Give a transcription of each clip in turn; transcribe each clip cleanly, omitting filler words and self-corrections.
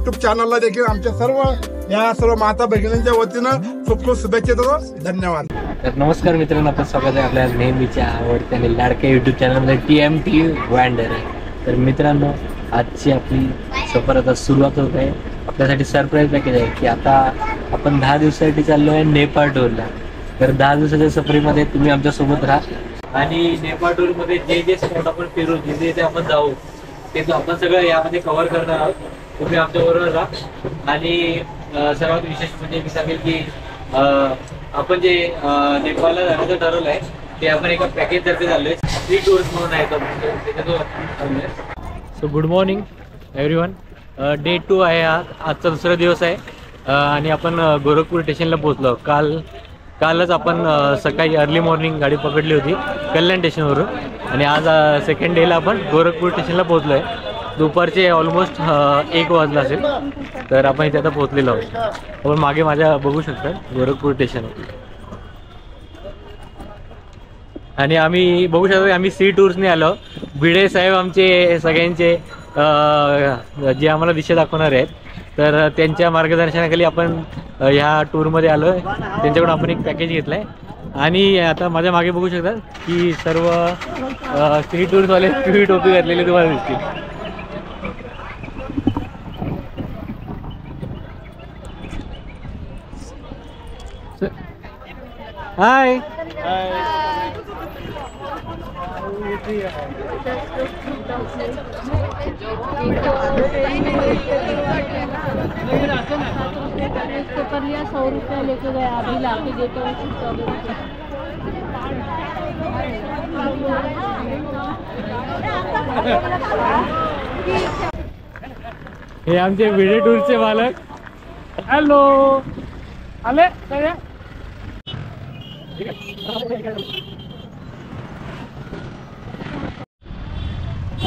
YouTube चॅनलला देखील आमच्या सर्व माता भगिनींच्या वतीनं खूप खूप शुभेच्छा देतो. धन्यवाद. तर नमस्कार मित्रांनो, आपण स्वागत आहे आपल्या नेहमीच्या आवडत्या आणि लाडक्या युट्यूब चॅनलमध्ये TMT वँडर. तर मित्रांनो, आजची आपली सफर आता सुरुवात होत आहे. आपल्यासाठी सरप्राईज पॅकेज आहे की आता आपण 10 दिवसासाठी चाललो आहे नेपाळ टूरला. तर 10 दिवसाच्या सफरीमध्ये तुम्ही आमच्यासोबत राहा आणि नेपाळ टूरमध्ये जे जे स्पॉट आपण फिरू, जिथे आपण जाऊ ते आपण सगळं यामध्ये कव्हर करणार आहोत. तुम्ही आमच्याबरोबर राहा. आणि सर्वात विशेष म्हणजे मी सांगेल की आपण जे नेपाळला जाण्याचं ठरवलं आहे ते आपण एका पॅकेजतर्फे चाललो आहे. 3 टूर्स म्हणून आहे त्याच्यातून. So good morning everyone. Day 2 आहे आजचा दुसरा दिवस आहे आणि आपण गोरखपूर स्टेशनला पोहोचलो. कालच आपण सकाळी अर्ली मॉर्निंग गाडी पकडली होती कल्याण स्टेशनवरून आणि आज सेकंड डेला आपण गोरखपूर स्टेशनला पोहोचलो आहे. दुपारचे ऑलमोस्ट 1 वाजला असेल. तर आपण इथे आता पोहोचलेलो आहोत. आपण मागे माझ्या बघू शकता गोरखपूर स्टेशन आणि आम्ही बघू शकतो आम्ही सी टूर्सने आलो. भिडे साहेब आमचे सगळ्यांचे जे आम्हाला दिशा दाखवणार आहेत, तर त्यांच्या मार्गदर्शनाखाली आपण ह्या टूरमध्ये आलो आहे. त्यांच्याकडून आपण एक पॅकेज घेतलं आहे आणि आता माझ्या मागे बघू शकता की सर्व सी टूर्सवाले पिवळी टोपी घातलेले तुम्हाला दिसतील. हाय पेपर लिया 100 रुपया लेके गया, अभी लाके देता हूँ 100 रुपया. हे आमचे व्हिडिओ टूरचे मालक. हॅलो आले सगळे.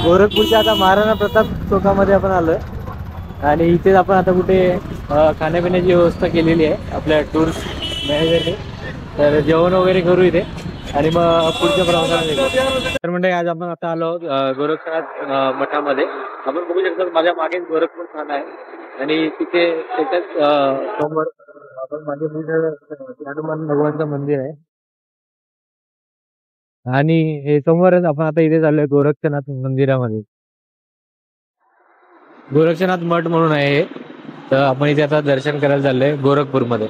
गोरखपूरच्या आता महाराणा प्रताप चौकामध्ये आपण आलोय आणि इथेच आपण आता कुठे खाण्यापिण्याची व्यवस्था केलेली आहे आपल्या टूर्स मॅनेजरने. तर जेवण वगैरे करू इथे आणि मग पुढच्या प्रवासाला निघू. तर म्हणजे आज आपण आता आलो गोरक्षनाथ मठामध्ये. आपण बघू शकतो माझ्या मागे गोरखपूर खाना आहे आणि तिथे त्याच्याच समोर आपण मागे हनुमान भगवानचं मंदिर आहे आणि हे समोरच आपण आता इथे चाललोय गोरक्षनाथ मंदिरामध्ये. गोरक्षनाथ मठ म्हणून आहे. तर आपण इथे आता दर्शन करायला चाललोय गोरखपूरमध्ये.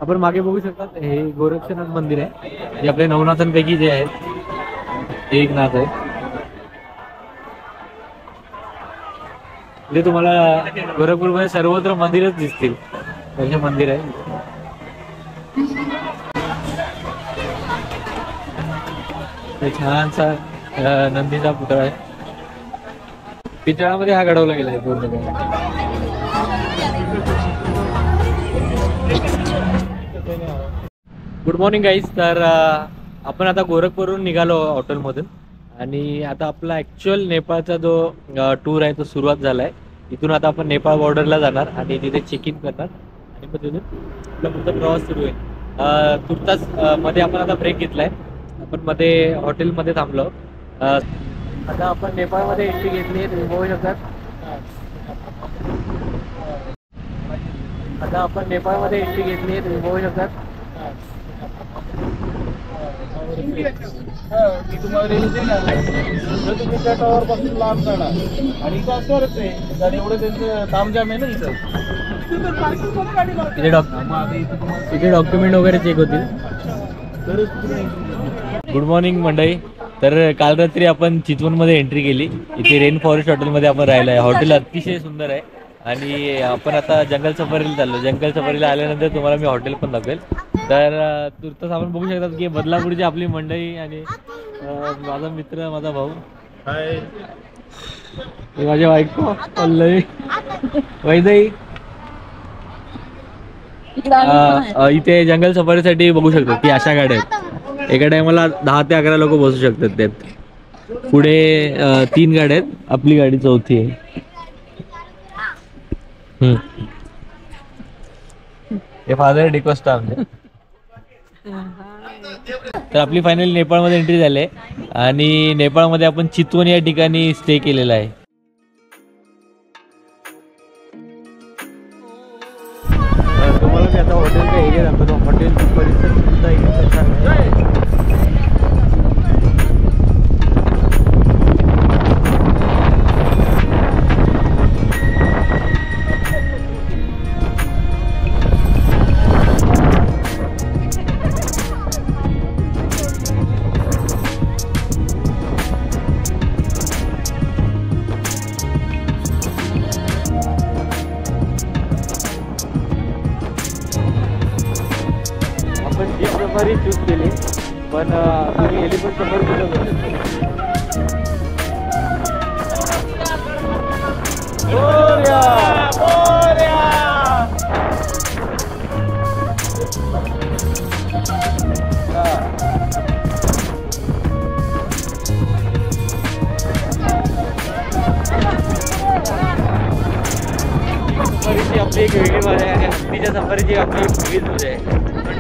आपण मागे बघू शकता हे गोरक्षनाथ मंदिर आहे जे आपल्या नवनाथांपैकी जे आहेत एक नाथ आहे. इथे तुम्हाला गोरखपूरमध्ये सर्वत्र मंदिरच दिसतील. हे मंदिर आहे. छानसा नंदीचा पुतळा आहे. पितळामध्ये हा घडवला गेला आहे पूर्ण. Good morning guys. तर आपण आता गोरखपूरवरून निघालो हॉटेलमधून आणि आता आपला ॲक्च्युअल नेपाळचा जो टूर आहे तो सुरुवात झाला आहे. इथून आता आपण नेपाळ बॉर्डरला जाणार आणि तिथे चेक इन करणार आणि मग तिथून आपला पुढचा प्रवास सुरू आहे. तुर्तास मध्ये आपण आता ब्रेक घेतला आहे. आपण मध्ये हॉटेलमध्ये थांबलो. आता आपण नेपाळमध्ये एंट्री घेतली आहे, तुम्ही बघू शकता. आता आपण नेपाळमध्ये एंट्री घेतली आहे, तुम्ही बघू शकता. तुम्ही त्या टावर पासून लांब जाणार आणि इथं असणारच आहे कारण एवढं त्यांचं तामजाम आहे ना इथं. इथे डॉक्युमेंट वगैरे चेक होतील. गुड मॉर्निंग मंडळी. तर काल रात्री आपण चितवणमध्ये एंट्री केली. इथे रेन फॉरेस्ट हॉटेलमध्ये आपण राहिलो आहे. हॉटेल अतिशय सुंदर आहे आणि आपण आता जंगल सफारीला चाललो. जंगल सफारीला आल्यानंतर तुम्हाला मी हॉटेल पण दाखवेल. तर तुर्तास आपण बघू शकतात की बदलापूरची आपली मंडळी आणि माझा मित्र, माझा भाऊ. हाय, माझे बायको पल्लवी, वैदई. इथे जंगल सफारीसाठी बघू शकतात की अशा गाड्या आहेत. एका टायमाला 10 ते 11 लोक बसू शकतात त्यात. पुढे 3 गाड्या आहेत, आपली गाडी चौथी आहे. हे फादर डिकोस्टा आमचे. तर आपली फायनली नेपाळमध्ये एंट्री झाली आहे आणि नेपाळमध्ये आपण चितवन या ठिकाणी स्टे केलेला आहे. तुम्हाला मी आता हॉटेलचा एरिया दाखवतो. हॉटेल परिसर सुद्धा इतकं छान आहे. जीप सफारी चूज केली पण आम्ही एलिफंट सफारी केलं सफारीची आपली एक वेगळी मजा आहे आणि हत्तीच्या सफारीची आपली एक वेगळीच मजा आहे.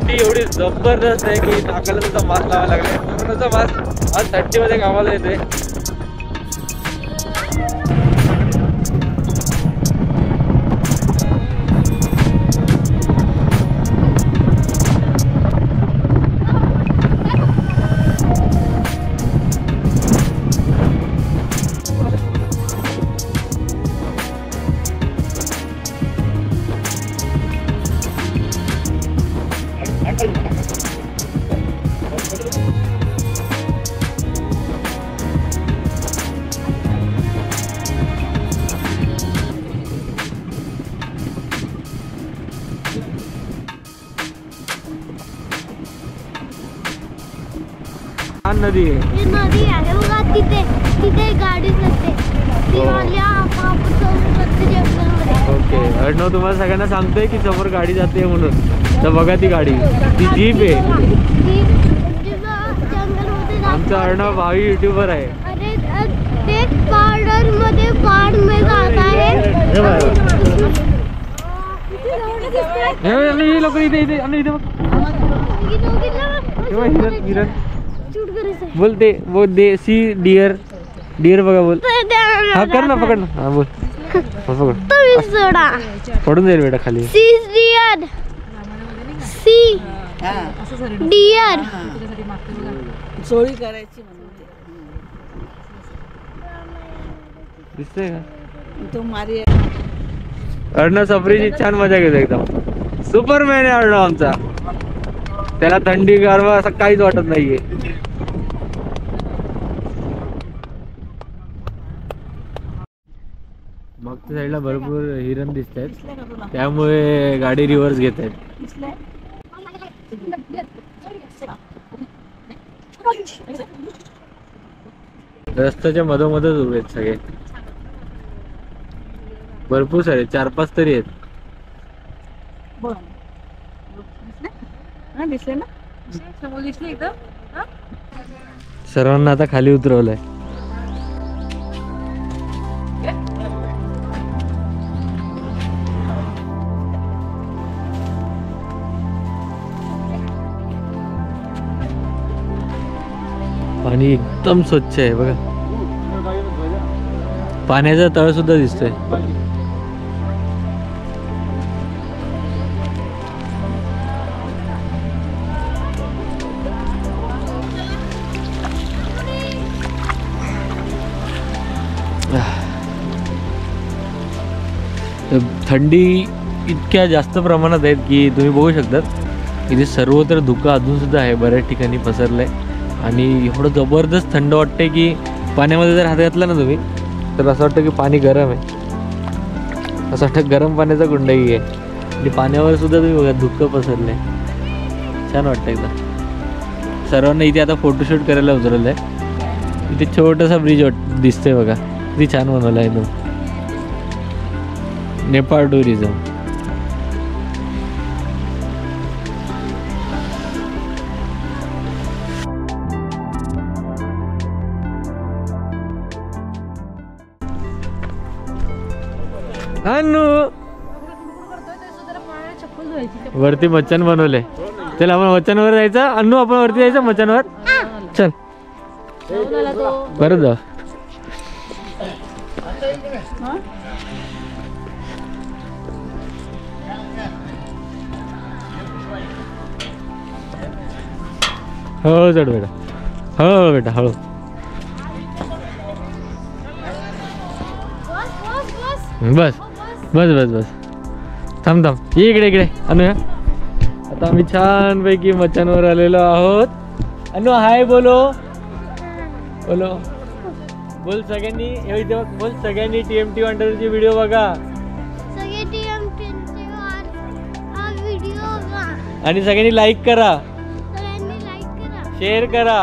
ती एवढी जबरदस्त आहे की नाकाला सुद्धा मास्क लावायला लागले. कोरोनाचा मास्क आज थंडीमध्ये कामाला येतोय. नदी आहे. नदी आहे बघा तिथे. तिथे गाडीच नसते. ती वाल्या आपण जंगलमध्ये. ओके अर्णव तुम्हाला सगळ्यांना सांगतोय की समोर गाडी जाते म्हणून. तर बघा ती गाडी, ती जीप आहे. आमचा अर्णव भावी युट्यूबर आहे. अरे ते पार्लर मध्ये पार्ट में जाता है. हे लोक इथे इथे आणि इथे हिरण बोलते वो देसी डियर डियर बघा बोल. हा कर ना पकड ना. हा बोल तुम्ही सोडा. पडून जाईल बेटा खाली. सी डियर सी डियर चोळी करायची दिसतंय का तो मारी. अर्णव सफरीची छान मजा घेतो एकदम. सुपरमॅन आहे अर्णव आमचा. त्याला थंडी गारवा असं काहीच वाटत नाहीये. मागच्या साईडला भरपूर हिरण दिसत आहेत त्यामुळे गाडी रिव्हर्स घेत आहेत. रस्त्याच्या मधोमधच उभे आहेत सगळे. भरपूर सारे 4-5 तरी आहेत. दिसले ना समोर दिसले एकदम. सर्वांना आता खाली उतरवलंय. पाणी एकदम स्वच्छ आहे बघा. पाण्याचा तळ सुद्धा दिसतोय. थंडी इतक्या जास्त प्रमाणात आहेत की तुम्ही बघू शकतात इथे सर्वत्र धुकं अजून सुद्धा आहे. बऱ्याच ठिकाणी पसरलंय आणि एवढं जबरदस्त थंड वाटतंय की पाण्यामध्ये जर हात घातला ना तुम्ही तर असं वाटतं की पाणी गरम आहे. असं वाटतं गरम पाण्याचा कुंडही आहे आणि पाण्यावर सुद्धा तुम्ही बघा धुकं पसरलंय. छान वाटतं एकदा. सर्वांना इथे आता फोटोशूट करायला उतरवलं आहे. इथे छोटासा ब्रिज दिसतोय बघा. किती छान बनवला आहे तो. नेपाळ टुरिझम. अन्नू वरती मच्छन बनवले. चल आपण मच्छनवर जायचं. अन्नू आपण वरती जायचं मच्छनवर. चल परत जा. हो चढ बेटा. हो बेटा हळू. बस बस बस बस थांब थांब. इकडे इकडे अनु. आता आम्ही छान पैकी मच्छांवर आलेलो आहोत. अनु हाय बोलो. बोलो बोल सगळ्यांनी. इथे बोल सगळ्यांनी TMT वंडरची व्हिडिओ बघा. सगळे TMT हा व्हिडिओ बघा आणि सगळ्यांनी लाईक करा. सगळ्यांनी लाईक करा, शेअर करा,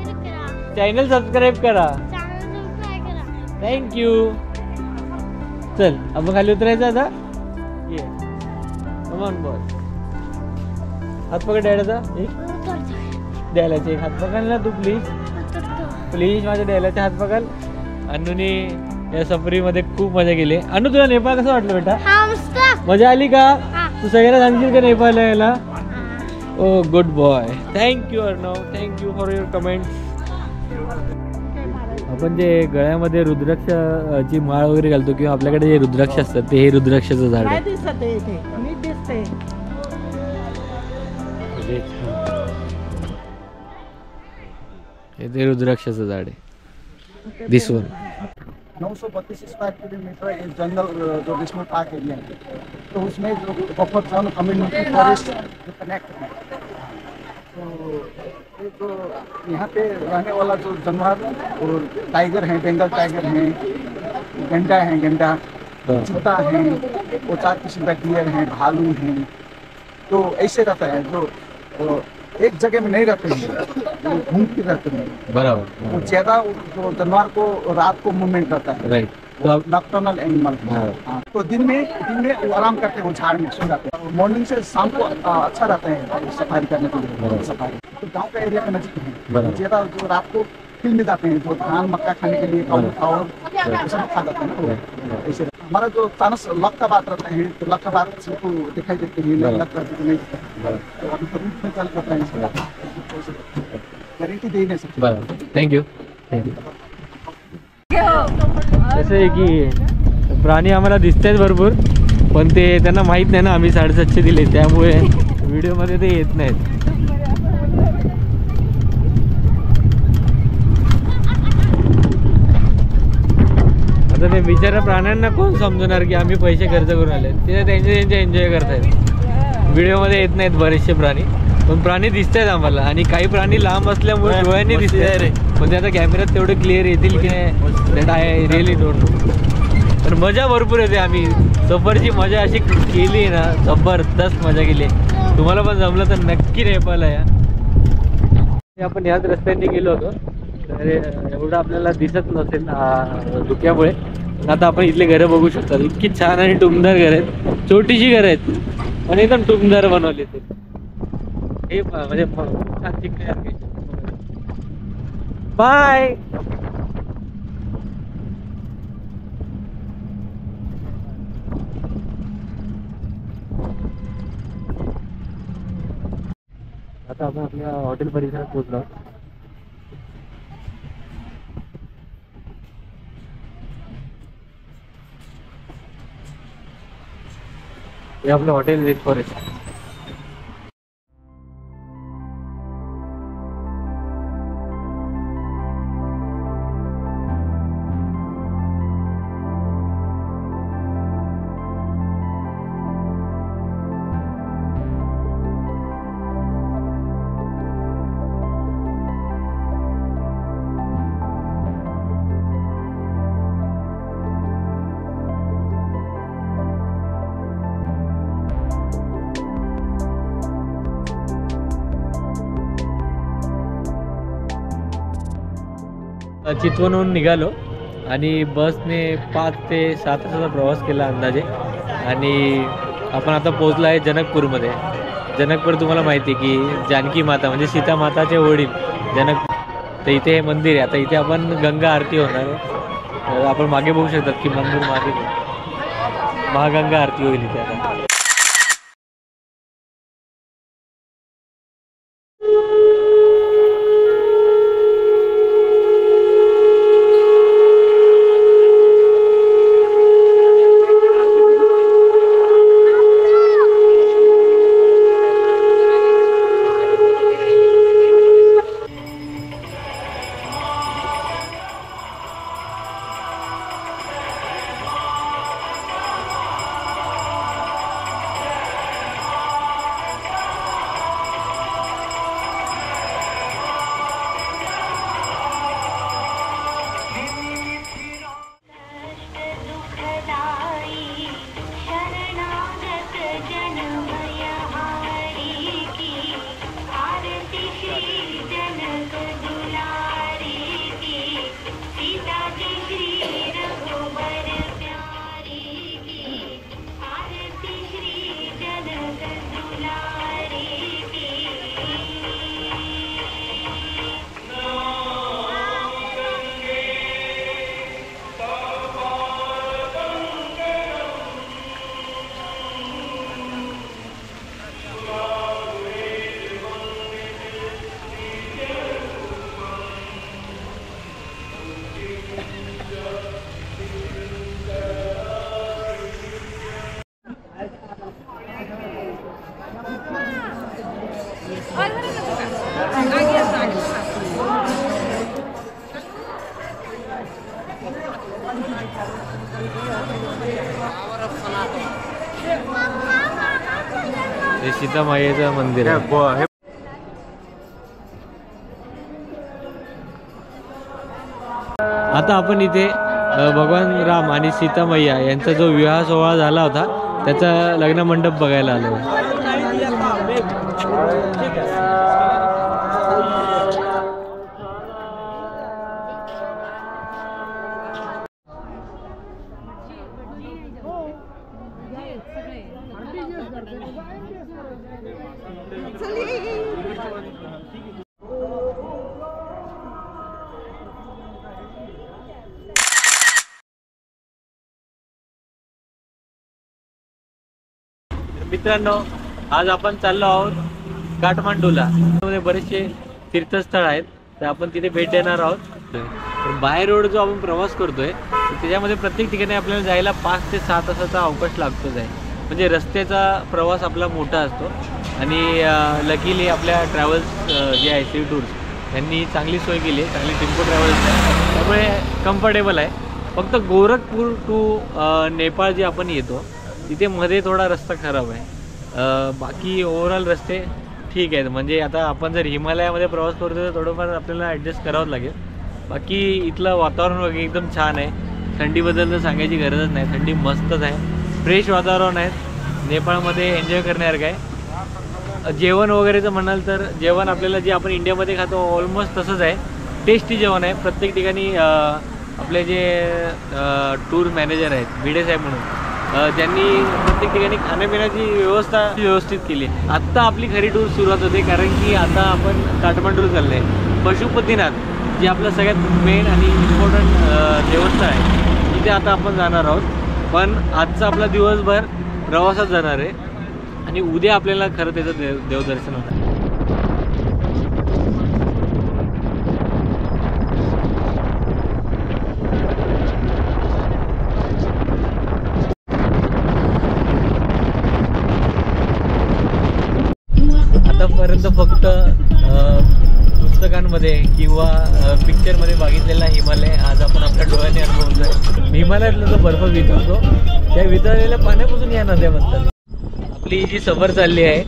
शेअर करा, चॅनल सबस्क्राईब करा. चॅनल सबस्क्राइब करा. थँक्यू. चल आपण खाली उतरायचं आता. ये कम ऑन बॉस. हात पकड डॅडाचा. एक द्यायलाचे एक हात पकड ना तू प्लीज. प्लीज माझ्या द्यायलाचे हात पकड. अन्नूने या सफरीमध्ये खूप मजा केली. अन्नू तुला नेपाळ कसं वाटलं बेटा? हा मस्त मजा आली का? हा. तू सगळ्यांना सांगशील का नेपाळला यायला? Oh good boy. Thank you Arnav. Thank you for your comments. आपण जे गळ्यामध्ये रुद्राक्षाची माळ वगैरे घालतो किंवा आपल्याकडे जे रुद्राक्ष असतात ते हे रुद्राक्षाचं झाड आहे. ते रुद्राक्षाचं झाड आहे. दिस वन. 932 स्क्वायर किलोमीटर एक जंगल जो नेशनल पार्क एरिया है, तो उसमें जो बफर जोन कम्युनिटी फॉरेस्ट जो कनेक्ट है, तो ये जो यहाँ पे रहने वाला जो जानवर और टाइगर हैं, बंगाल टाइगर हैं, गेंडा चीता हैं, वो 4 किस्म का डियर हैं, भालू हैं, तो ऐसे रहता है जो एक जगह में नहीं रहते हैं, वो घूम फिर रहते हैं. बराबर. वो ज्यादा जो जानवर को रात को मूवमेंट रहता है. राइट. Nocturnal animal. तो दिन में वो आराम करते हैं, वो झाड़ में सो जाते हैं. मॉर्निंग से शाम को अच्छा रहता है सफारी करने के लिए. सफारी तो गांव का एरिया के नजीक है. ज्यादा जो रात को फील्ड में जाते हैं, जो धान मक्का खाने के लिए और सब खा जाते हैं. ऐसे हमारा जो चांस लक का बात रहता है, तो लक का बात सबको दिखाई देती है. नहीं लक करती नहीं, तो अभी तो रूट में चल जाता है. गारंटी दे नहीं सकते. बराबर. थँक्यू. कसं आहे की प्राणी आम्हाला दिसत आहेत भरपूर, पण ते त्यांना माहीत नाही ना आम्ही 750 दिले, त्यामुळे व्हिडिओमध्ये ते येत नाहीत. आता ते बिचारा प्राण्यांना कोण समजणार की आम्ही पैसे खर्च करून आले. ते त्यांचे एन्जॉय करतायत. व्हिडिओमध्ये येत नाहीत बरेचसे प्राणी, पण प्राणी दिसत आहेत आम्हाला. आणि काही प्राणी लांब असल्यामुळे डोळ्यांनी दिसत आहेत, पण ते आता कॅमेऱ्यात तेवढे क्लिअर येतील की नाही that I really don't know. पण मजा भरपूर येते. आम्ही सफरची मजा अशी केली ना, जबरदस्त मजा केली. तुम्हाला पण जमलं तर नक्की नेपाळला या. आपण याच रस्त्याने गेलो होतो, तर एवढं आपल्याला दिसत नसेल धुक्यामुळे. आता आपण इथले घरं बघू शकता. इतकी छान आणि टुमदार घर आहेत. छोटीशी घरं आहेत पण एकदम टुमदार बनवले ते. हे म्हणजे छान शिकण्यासारखे. बाय. आता आपण आपल्या हॉटेल परिसरात पोहोचलो. हे आपलं हॉटेल रेड फॉरेस्ट. चितवणहून निघालो आणि बसने 5 ते 7 तासाचा प्रवास केला अंदाजे. आणि आपण आता पोहोचलो आहे जनकपूरमध्ये. जनकपूर तुम्हाला माहिती आहे की जानकी माता म्हणजे सीता माताचे वडील जनक. तर इथे हे मंदिर आहे. आता इथे आपण गंगा आरती होणार आहे. तर आपण मागे बघू शकतात की मंदिर मागे महागंगा आरती होईल इथे आता. हे सीतामाईचं मंदिर आहे. आता आपण इथे भगवान राम आणि सीता मैया यांचा जो विवाह सोहळा झाला होता त्याचा लग्न मंडप बघायला आलो. मित्रांनो, आज आपण चाललो आहोत काठमांडूला. त्यामध्ये बरेचसे तीर्थस्थळ आहेत, तर आपण तिथे भेट देणार आहोत. तर बाय रोड जो आपण प्रवास करतोय त्याच्यामध्ये प्रत्येक ठिकाणी आपल्याला जायला 5 ते 6 तासाचा अवकाश लागतोच आहे. म्हणजे रस्त्याचा प्रवास आपला मोठा असतो आणि लकीली आपल्या ट्रॅव्हल्स जे आहे सी टूर्स यांनी चांगली सोय केली आहे, चांगली टेम्पो ट्रॅव्हल्स आहे, त्यामुळे कम्फर्टेबल आहे. फक्त गोरखपूर टू नेपाळ जे आपण येतो तिथे मध्ये थोडा रस्ता खराब आहे. बाकी ओव्हरऑल रस्ते ठीक आहेत. म्हणजे आता आपण जर हिमालयामध्ये प्रवास करतो तर थोडंफार आपल्याला ॲडजस्ट करावंच लागेल. बाकी इथलं वातावरण वगैरे एकदम छान आहे. थंडीबद्दल तर सांगायची गरजच नाही, थंडी मस्तच आहे, फ्रेश वातावरण आहे. नेपाळमध्ये एन्जॉय करण्यासारखं आहे. जेवण वगैरेचं म्हणाल तर जेवण आपल्याला जे आपण इंडियामध्ये खातो ऑलमोस्ट तसंच आहे, टेस्टी जेवण आहे. प्रत्येक ठिकाणी आपले जे टूर मॅनेजर आहेत भिडे साहेब म्हणून, ज्यांनी प्रत्येक ठिकाणी खाण्यापिण्याची व्यवस्था व्यवस्थित केली. आत्ता आपली खरी टूर सुरुवात होते, कारण की आता आपण काठमांडूला चाललो आहे. पशुपतीनाथ जे आपलं सगळ्यात मेन आणि इम्पॉर्टंट देवस्थान आहे, तिथे आता आपण जाणार आहोत. पण आजचा आपला दिवसभर प्रवासात जाणार आहे आणि उद्या आपल्याला खरं त्याचं देवदर्शन होणार. आतापर्यंत फक्त पुस्तकांमध्ये किंवा पिक्चरमध्ये बघितलेला हिमालय आज आपण आपल्या डोळ्याने अनुभवतो. हिमालयातला जो बर्फ वितळतो त्या वितळलेल्या पाण्यापासून या नद्या बनतात. आपली जी सफर चालली आहे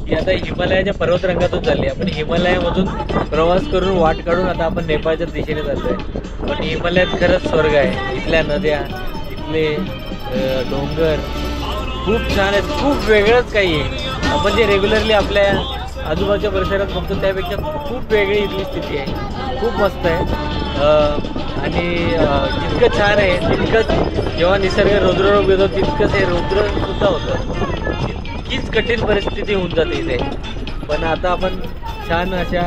ती आता हिमालयाच्या पर्वतरंगातून चालली आहे. आपण हिमालयामधून प्रवास करून वाट काढून आता आपण नेपाळच्या दिशेने चाललो आहे. पण हिमालयात खरंच स्वर्ग आहे. इथल्या नद्या, इथले डोंगर खूप छान आहेत. खूप वेगळंच काही आहे. आपण जे रेग्युलरली आपल्या आजूबाजूच्या परिसरात बघतो त्यापेक्षा खूप वेगळी इथली स्थिती आहे. खूप मस्त आहे आणि जितकं छान आहे तितकंच जेव्हा निसर्ग रौद्ररूप येतो तितकंच हे रौद्रसुद्धा होतं. इतकीच कठीण परिस्थिती होऊन जाते इथे. पण आता आपण छान अशा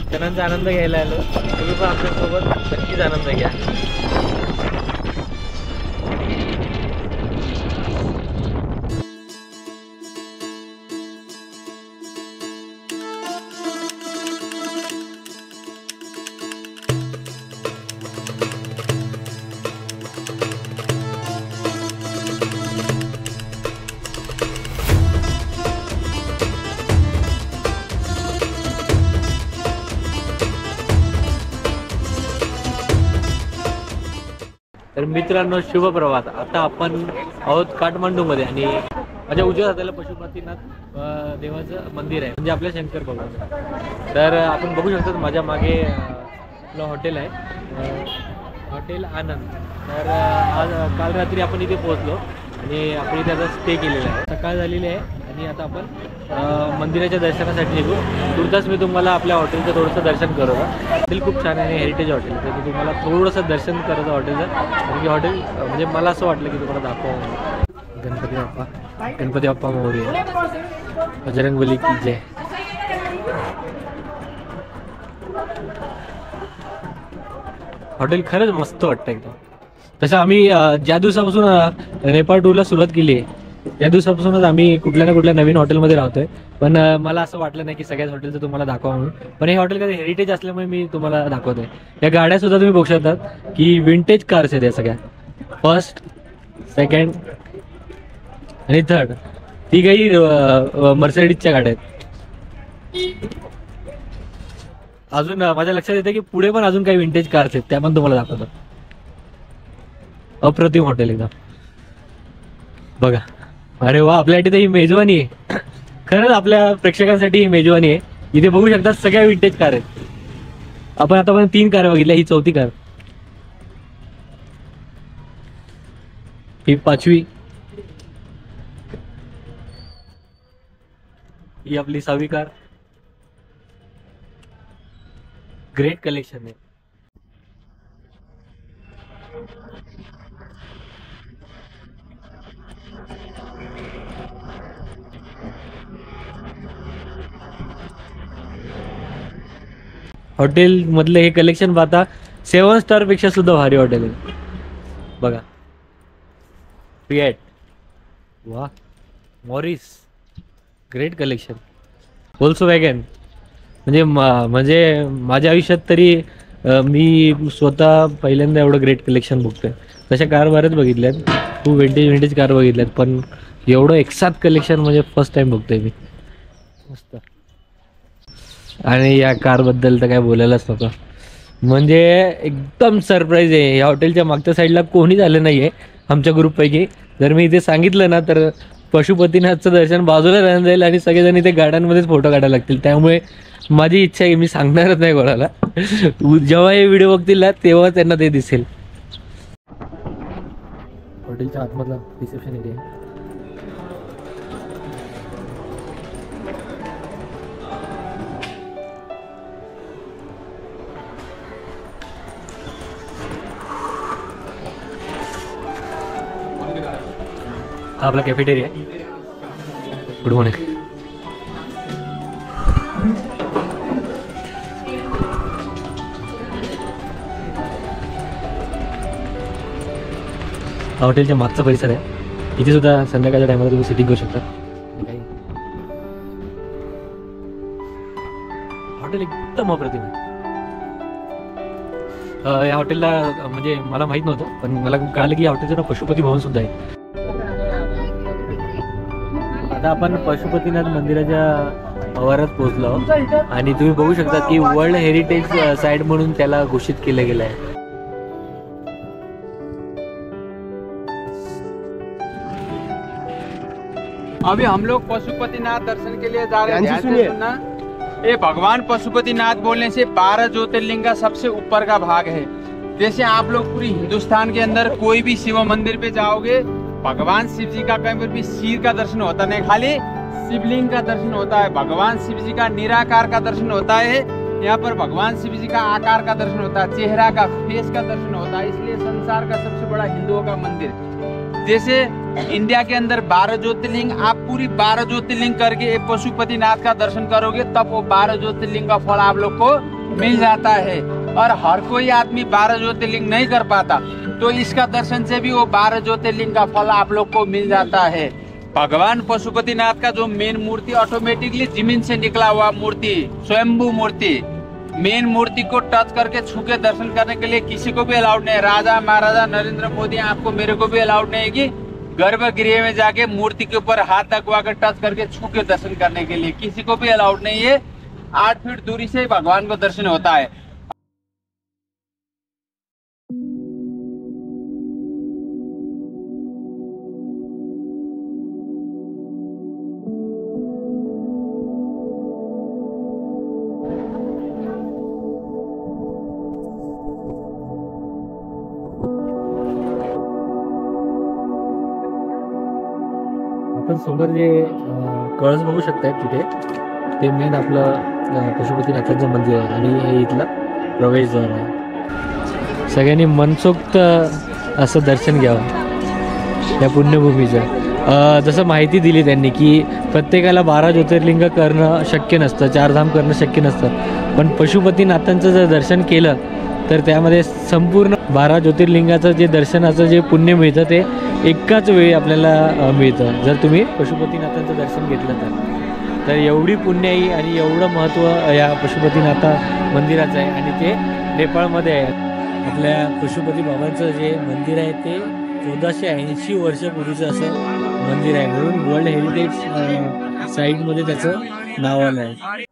क्षणांचा आनंद घ्यायला आलो. तुम्ही पण आपल्यासोबत नक्कीच आनंद घ्या. मित्रांनो शुभ प्रभात. आता आपण आहोत काठमांडूमध्ये आणि माझ्या उजव्या हाताला पशुपतीनाथ देवाचं मंदिर आहे, म्हणजे आपल्या शंकर भगवान. तर आपण बघू शकतो माझ्या मागे आपलं हॉटेल आहे, हॉटेल आनंद. तर आज काल रात्री आपण इथे पोहोचलो आणि आपण इथे आता स्टे केलेला आहे. सकाळ झालेली आहे आणि आता आपण मंदिराच्या दर्शनासाठी निघू. तुर्तास मी तुम्हाला आपल्या हॉटेलचं थोडंसं दर्शन करतो. हॉटेल खूप छान आहे, हेरिटेज हॉटेल. तर मी तुम्हाला थोडंसं दर्शन करतो हॉटेलचं, कारण की हॉटेल म्हणजे मला असं वाटलं की तुम्हाला दाखवा. गणपती बाप्पा मोरया, बजरंगबली की जय. हॉटेल खरंच मस्त वाटतं एकदम. तसं आम्ही ज्या दिवसापासून नेपाळ टूरला सुरुवात केली आहे त्या दिवसापासूनच आम्ही कुठल्या ना कुठल्या नवीन हॉटेलमध्ये राहतोय. पण मला असं वाटलं नाही की सगळ्याच हॉटेलचं तुम्हाला दाखवा म्हणून. पण हे हॉटेल कधी हेरिटेज असल्यामुळे मी तुम्हाला दाखवतोय. या गाड्या सुद्धा तुम्ही बघू शकतात की विंटेज कार्स आहेत या सगळ्या. फर्स्ट, सेकंड आणि थर्ड ती काही मर्सिडीजच्या गाड्या आहेत. अजून माझ्या लक्षात येतं की पुढे पण अजून काही विंटेज कार्स आहेत, त्या पण तुम्हाला दाखवतो. अप्रतिम हॉटेल एकदम बघा. अरे वा, आपल्यासाठी तर ही मेजवानी आहे. खरंच आपल्या प्रेक्षकांसाठी ही मेजवानी आहे. इथे बघू शकता सगळ्या विंटेज कार आहेत. आपण आतापर्यंत 3 कार बघितल्या, ही 4थी कार, ही 5वी, ही आपली 6वी कार. ग्रेट कलेक्शन आहे. हॉटेल मधले हे कलेक्शन पाहता 7 स्टार पेक्षा सुद्धा भारी हॉटेल आहे बघा. फिएट, वा, मॉरिस, ग्रेट कलेक्शन. व्होल्क्सवॅगन म्हणजे माझ्या आयुष्यात तरी मी स्वतः पहिल्यांदा एवढं ग्रेट कलेक्शन बघतोय. तशा कार बऱ्याच बघितल्यात, खूप विंटेज कार बघितल्यात, पण एवढं एकसाथ कलेक्शन म्हणजे फर्स्ट टाइम बघतोय मी. मस्त. आणि या कारबद्दल तर काय बोलायलाच नको, म्हणजे एकदम सरप्राईज आहे. या हॉटेलच्या मागच्या साईडला कोणीच आलं नाही आहे आमच्या ग्रुपपैकी. जर मी इथे सांगितलं ना तर पशुपतीनाथचं दर्शन बाजूला राहून जाईल आणि सगळेजण इथे गार्डनमध्येच फोटो काढायला लागतील. त्यामुळे माझी इच्छा आहे, मी सांगणारच नाही कोणाला. जेव्हा हे व्हिडिओ बघतील ना तेव्हा त्यांना ते दिसेल. हॉटेलच्या आतमधला रिसेप्शन एरिया. आपला कॅफेटेरिया. Good morning. हॉटेलच्या मागचा परिसर आहे. इथे सुद्धा संध्याकाळच्या टायमाला तुम्ही सिटिंग करू शकता. हॉटेल एकदम अप्रतिम आहे. या हॉटेलला म्हणजे मला माहित नव्हतं, पण मला कळालं की या हॉटेलचं नाव पशुपती भवन सुद्धा आहे. आता आपण पशुपतीनाथ मंदिराच्या आवारात पोहोचलो आणि तुम्ही बघू शकता की वर्ल्ड हेरिटेज साइट म्हणून त्याला घोषित केलं गेलं आहे. अभी हम लोग पशुपतिनाथ दर्शन के लिए जा रहे हैं. ध्यान से सुनना, ये भगवान पशुपतिनाथ बोलने से 12 ज्योतिर्लिंग का सबसे ऊपर का भाग है. जैसे आप लोग पूरी हिंदुस्तान के अंदर कोई भी शिव मंदिर पे जाओगे, भगवान शिव जी का कहीं पर भी सिर का दर्शन होता नहीं, खाली शिवलिंग का दर्शन होता है. भगवान शिव जी का निराकार का दर्शन होता है. यहाँ पर भगवान शिव जी का आकार का दर्शन होता है, चेहरा का, फेस का दर्शन होता है. इसलिए संसार का सबसे बड़ा हिंदुओं का मंदिर. जैसे इंडिया के अंदर 12 ज्योतिर्लिंग, आप पूरी 12 ज्योतिर्लिंग करके पशुपतिनाथ का दर्शन करोगे तब वो 12 ज्योतिर्लिंग का फल आप लोग को मिल जाता है. और हर कोई आदमी 12 ज्योतिर्लिंग नहीं कर पाता, तो इसका दर्शन से भी वो 12 ज्योतिर्लिंग का फल आप लोग को मिल जाता है. भगवान पशुपतिनाथ का जो मेन मूर्ति ऑटोमेटिकली जमीन से निकला हुआ मूर्ति, स्वयंभू मूर्ति, मेन मूर्ति को टच करके छू के दर्शन करने के लिए किसी को भी अलाउड नहीं है. राजा महाराजा नरेंद्र मोदी, आपको मेरे को भी अलाउड नहीं है कि गर्भगृह में जाके मूर्ति के ऊपर हाथ लगवा कर टच करके छू के दर्शन करने के लिए किसी को भी अलाउड नहीं है. 8 फीट दूरी से भगवान को दर्शन होता है. आपण समोर जे कळस बघू शकताय तिथे ते मेन आपलं पशुपतीनाथांचं मंदिर आहे आणि हे इथलं प्रवेशद्वार आहे. सगळ्यांनी मनसोक्त असं दर्शन घ्यावं या पुण्यभूमीचं. जसं माहिती दिली त्यांनी की प्रत्येकाला 12 ज्योतिर्लिंग करणं शक्य नसतं, 4 धाम करणं शक्य नसतं, पण पशुपतीनाथांचं जर दर्शन केलं तर त्यामध्ये संपूर्ण 12 ज्योतिर्लिंगाचं जे दर्शनाचं जे पुण्य मिळतं ते एकाच वेळी आपल्याला मिळतं जर तुम्ही पशुपतीनाथांचं दर्शन घेतलं तर एवढी पुण्याई आणि एवढं महत्त्व या पशुपतीनाथा मंदिराचं आहे आणि ते नेपाळमध्ये आहे. आपल्या पशुपती बाबांचं जे मंदिर आहे ते 1480 वर्षापूर्वीचं असं मंदिर आहे, म्हणून वर्ल्ड हेरिटेज साईटमध्ये त्याचं नाव आलं आहे.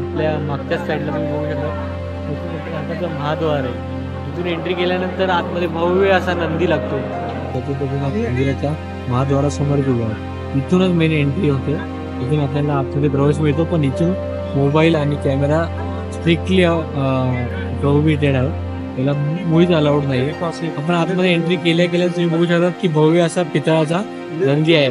आपल्या मागच्याच साईडला तुम्ही बघू शकता पशुपतीनाथाचं महाद्वार आहे. इथून एंट्री केल्यानंतर आतमध्ये भव्य असा नंदी लागतो. मंदिराच्या महाद्वारासमोर उभा आहे. इथूनच मेन एंट्री होते. इथून आपल्याला आतमध्ये प्रवेश मिळतो, पण इथून मोबाईल आणि कॅमेरा स्ट्रिक्टली प्रोहिबिटेड आहे, त्याला मुळीच अलाउड नाही. आपण आतमध्ये एंट्री केल्या तुम्ही बघू शकता की भव्य असा पितळाचा नंदी आहे.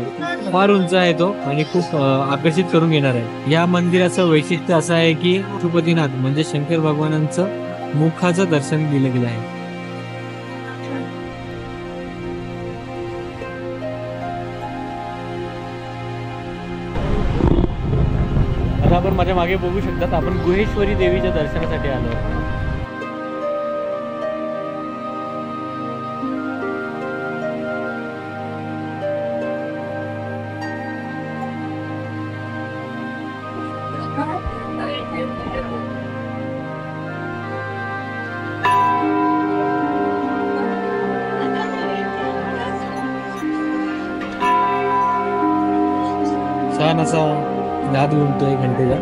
फार उंच आहे तो आणि खूप आकर्षित करून घेणार आहे. या मंदिराचं वैशिष्ट्य असं आहे की पशुपतीनाथ म्हणजे शंकर भगवानांचं मुखाचं दर्शन दिलं गेलं आहे. आता आपण माझ्या मागे बघू शकतात आपण गुहेश्वरी देवीच्या दर्शनासाठी आलो. छान असा नाद उमटोय घंटेचा.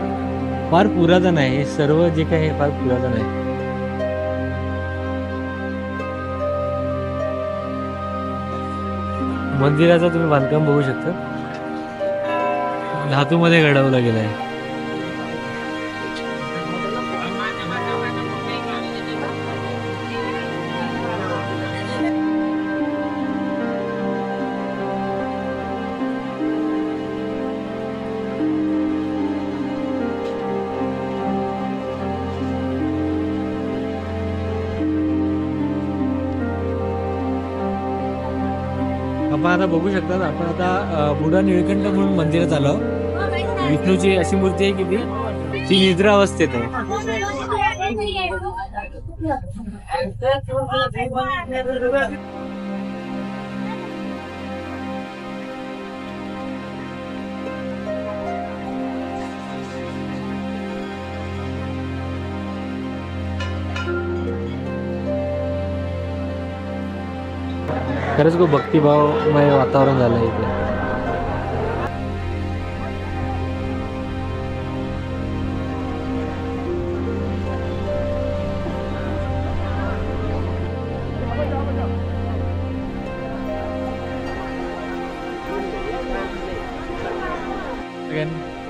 फार पुरातन आहे हे सर्व जे काही आहे फार पुरातन आहे. मंदिराचं तुम्ही बांधकाम बघू शकता, धातूमध्ये घडवलं गेलं आहे. आपण आता बघू शकता आपण आता बुडा निळकंठ म्हणून मंदिरात आलो. विष्णूची अशी मूर्ती आहे की ती निद्रावस्थेत आहे. खरंच खूप भक्तिभावमय वातावरण झालं इथे.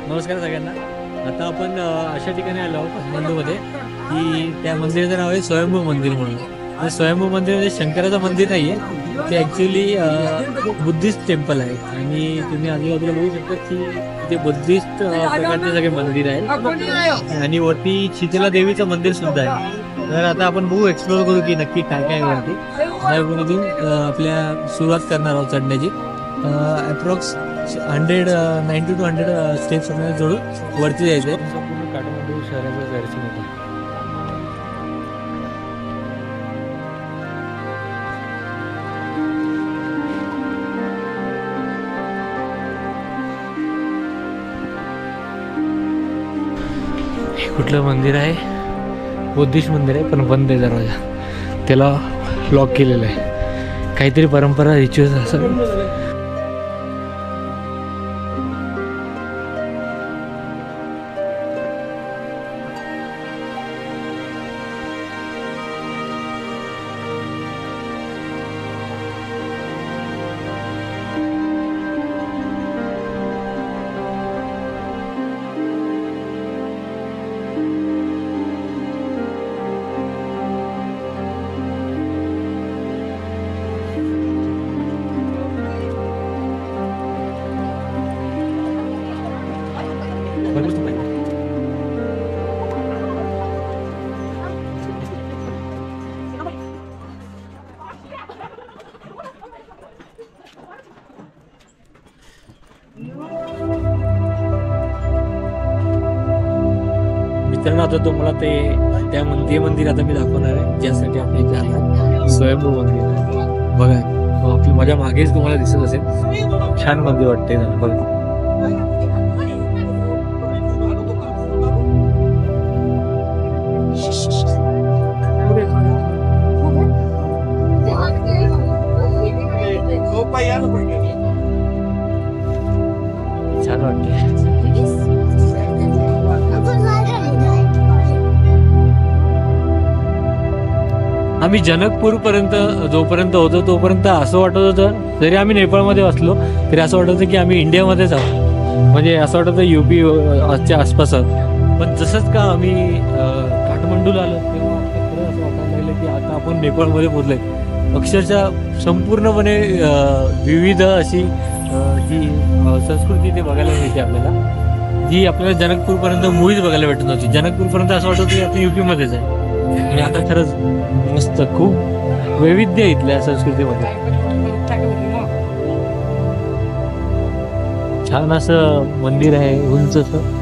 नमस्कार सगळ्यांना. आता आपण अशा ठिकाणी आलो आहोत काठमांडूमध्ये की त्या मंदिराचं नाव आहे स्वयंभू मंदिर म्हणून. स्वयंभू मंदिर म्हणजे शंकराचं मंदिर नाही आहे, ते ॲक्च्युली बुद्धिस्ट टेम्पल आहे. आणि तुम्ही आजूबाजूला बघू शकता की ते बुद्धिस्ट प्रकारचे सगळे मंदिर आहेत आणि वरती शीतला देवीचं मंदिर सुद्धा आहे. तर आता आपण बघू एक्सप्लोर करू की नक्की काय काय वरती. त्यामधून आपल्या सुरुवात करणार आहोत चढण्याची. अप्रॉक्स 90 to 100 स्टेप्स आपल्याला जोडून वरती जायचं आहे. संपूर्ण काठमांडू शहराचं दर्शन होतं. हे कुठलं मंदिर आहे? बुद्धिस्ट मंदिर आहे, पण बंद आहे दरवाजा, त्याला लॉक केलेलं आहे. काहीतरी परंपरा रिच्युअल्स असं. भरपूर पाहिजे. मित्रांनो आता तुम्हाला ते त्या मंदिर आता मी दाखवणार आहे ज्यासाठी आपण इथे आलो. स्वयंभू मंदिर बघा, आपली माझ्या मागेच तुम्हाला दिसत असेल. छान मंदिर वाटते ना बघा. छान वाटते. आम्ही जनकपूर पर्यंत जोपर्यंत होतो तोपर्यंत असं वाटत होतं, जरी आम्ही नेपाळमध्ये असलो तरी असं वाटत होतं की आम्ही इंडियामध्येच आहोत. म्हणजे असं वाटत होतं UP च्या आसपास आहोत. पण जसंच का आम्ही काठमांडूला आलो तेव्हा खरं असं वाटायला लागलं की आता आपण नेपाळमध्ये पोहोचलोय. अक्षरशः संपूर्णपणे विविध अशी जी संस्कृती ते बघायला मिळते आपल्याला, जी आपल्याला जनकपूरपर्यंत मुळीच बघायला भेटत नव्हती. जनकपूरपर्यंत असं वाटत होतं की आपण UP मध्येच आहे. आणि आता खरंच मस्त खूप वैविध्य आहे इथल्या संस्कृतीमध्ये. छान असं मंदिर आहे उंच असं.